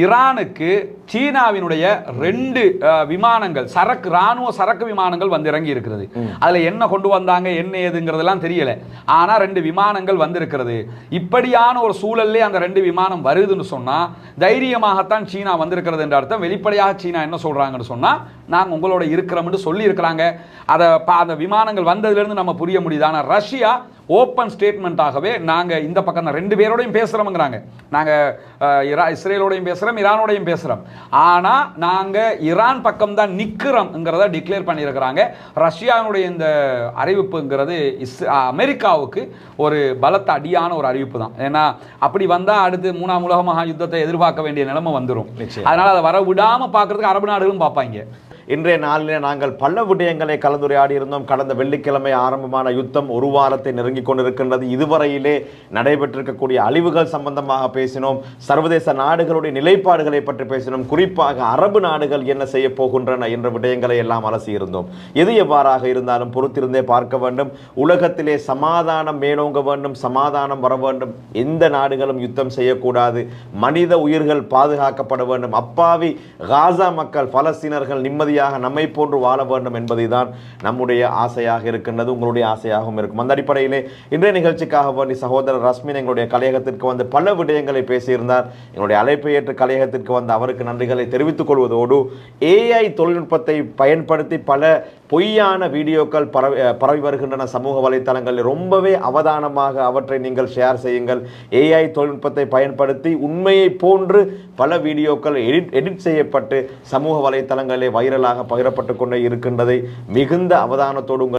ஈரானுக்கு சீனாவினுடைய 2 விமானங்கள், சரக்கு ராணுவ சரக்கு விமானங்கள் வந்து இறங்கி இருக்கிறது. அதுல என்ன கொண்டு வந்தாங்க என்ன ஏதுங்கிறதெல்லாம் தெரியல, ஆனா 2 விமானங்கள் வந்திருக்கிறது. இப்படியான ஒரு சூழல்லே அந்த 2 விமானம் வருதுன்னு சொன்னா தைரியமாகத்தான் சீனா வந்திருக்கிறது என்ற அர்த்தம். வெளிப்படையாக சீனா என்ன சொல்றாங்கன்னு சொன்னா, நாங்க உங்களோட இருக்கிறோம்னு சொல்லி இருக்கிறாங்க. அந்த விமானங்கள் வந்ததுல இருந்து நம்ம புரிய முடியுது. ஆனா ரஷ்யா ஓப்பன் ஸ்டேட்மெண்ட்டாகவே நாங்க இந்த பக்கம் தான் 2 பேரோடையும் பேசுறோம்ங்கிறாங்க. நாங்க இஸ்ரேலோடையும் பேசுறோம், ஈரானோடையும் பேசுறோம், ஆனா நாங்க ஈரான் பக்கம் தான் நிக்கிறோம்ங்கிறத டிக்ளேர் பண்ணியிருக்கிறாங்க. ரஷ்யாவுடைய இந்த அறிவிப்புங்கிறது அமெரிக்காவுக்கு ஒரு பலத்த அடியான ஒரு அறிவிப்பு தான். ஏன்னா அப்படி வந்தா அடுத்து 3ஆம் உலக மகா யுத்தத்தை எதிர்பார்க்க வேண்டிய நிலைமை வந்துடும். அதனால அதை வர விடாம பார்க்கறதுக்கு அரபு நாடுகளும் பார்ப்பாங்க. இன்றைய நாளில் நாங்கள் பல விடயங்களை கலந்துரையாடி இருந்தோம். கடந்த வெள்ளிக்கிழமை ஆரம்பமான யுத்தம் 1 வாரத்தை நெருங்கிக் கொண்டிருக்கின்றது. இதுவரையிலே நடைபெற்றிருக்கக்கூடிய அழிவுகள் சம்பந்தமாக பேசினோம், சர்வதேச நாடுகளுடைய நிலைப்பாடுகளை பற்றி பேசினோம், குறிப்பாக அரபு நாடுகள் என்ன செய்ய போகின்றன என்ற விடயங்களை எல்லாம் அலசி இருந்தோம். எது எவ்வாறாக இருந்தாலும் பொறுத்திருந்தே பார்க்க வேண்டும். உலகத்திலே சமாதானம் மேலோங்க வேண்டும், சமாதானம் வர வேண்டும். எந்த நாடுகளும் யுத்தம் செய்யக்கூடாது, மனித உயிர்கள் பாதுகாக்கப்பட வேண்டும். அப்பாவி காசா மக்கள், பலஸ்தீனர்கள் நிம்மதி நம்மை போன்று வாழ வேண்டும் என்பதுதான் நம்முடைய ஆசையாக இருக்கின்றது, உங்களுடைய ஆசையாகவும் இருக்கும். அந்த அடிப்படையிலே இன்றைய நிகழ்ச்சிக்காக வேண்டி சகோதரர் ரஸ்மின் எங்களுடைய கலையகத்திற்கு வந்து பல விடயங்களை பேசியிருந்தார். எங்களுடைய அழைப்பை ஏற்று கலையகத்திற்கு வந்து அவருக்கு நன்றிகளை தெரிவித்துக் கொள்வதோடு AI தொழில்நுட்பத்தை பயன்படுத்தி பல பொய்யான வீடியோக்கள் பரவி வருகின்றன சமூக வலைத்தளங்களில். ரொம்பவே அவதானமாக அவற்றை நீங்கள் ஷேர் செய்யுங்கள். AI தொழில்நுட்பத்தை பயன்படுத்தி உண்மையை போன்று பல வீடியோக்கள் எடிட் செய்யப்பட்டு சமூக வலைத்தளங்களிலே வைரலாக பகிரப்பட்டு கொண்டே இருக்கின்றதை மிகுந்த அவதானத்தோடு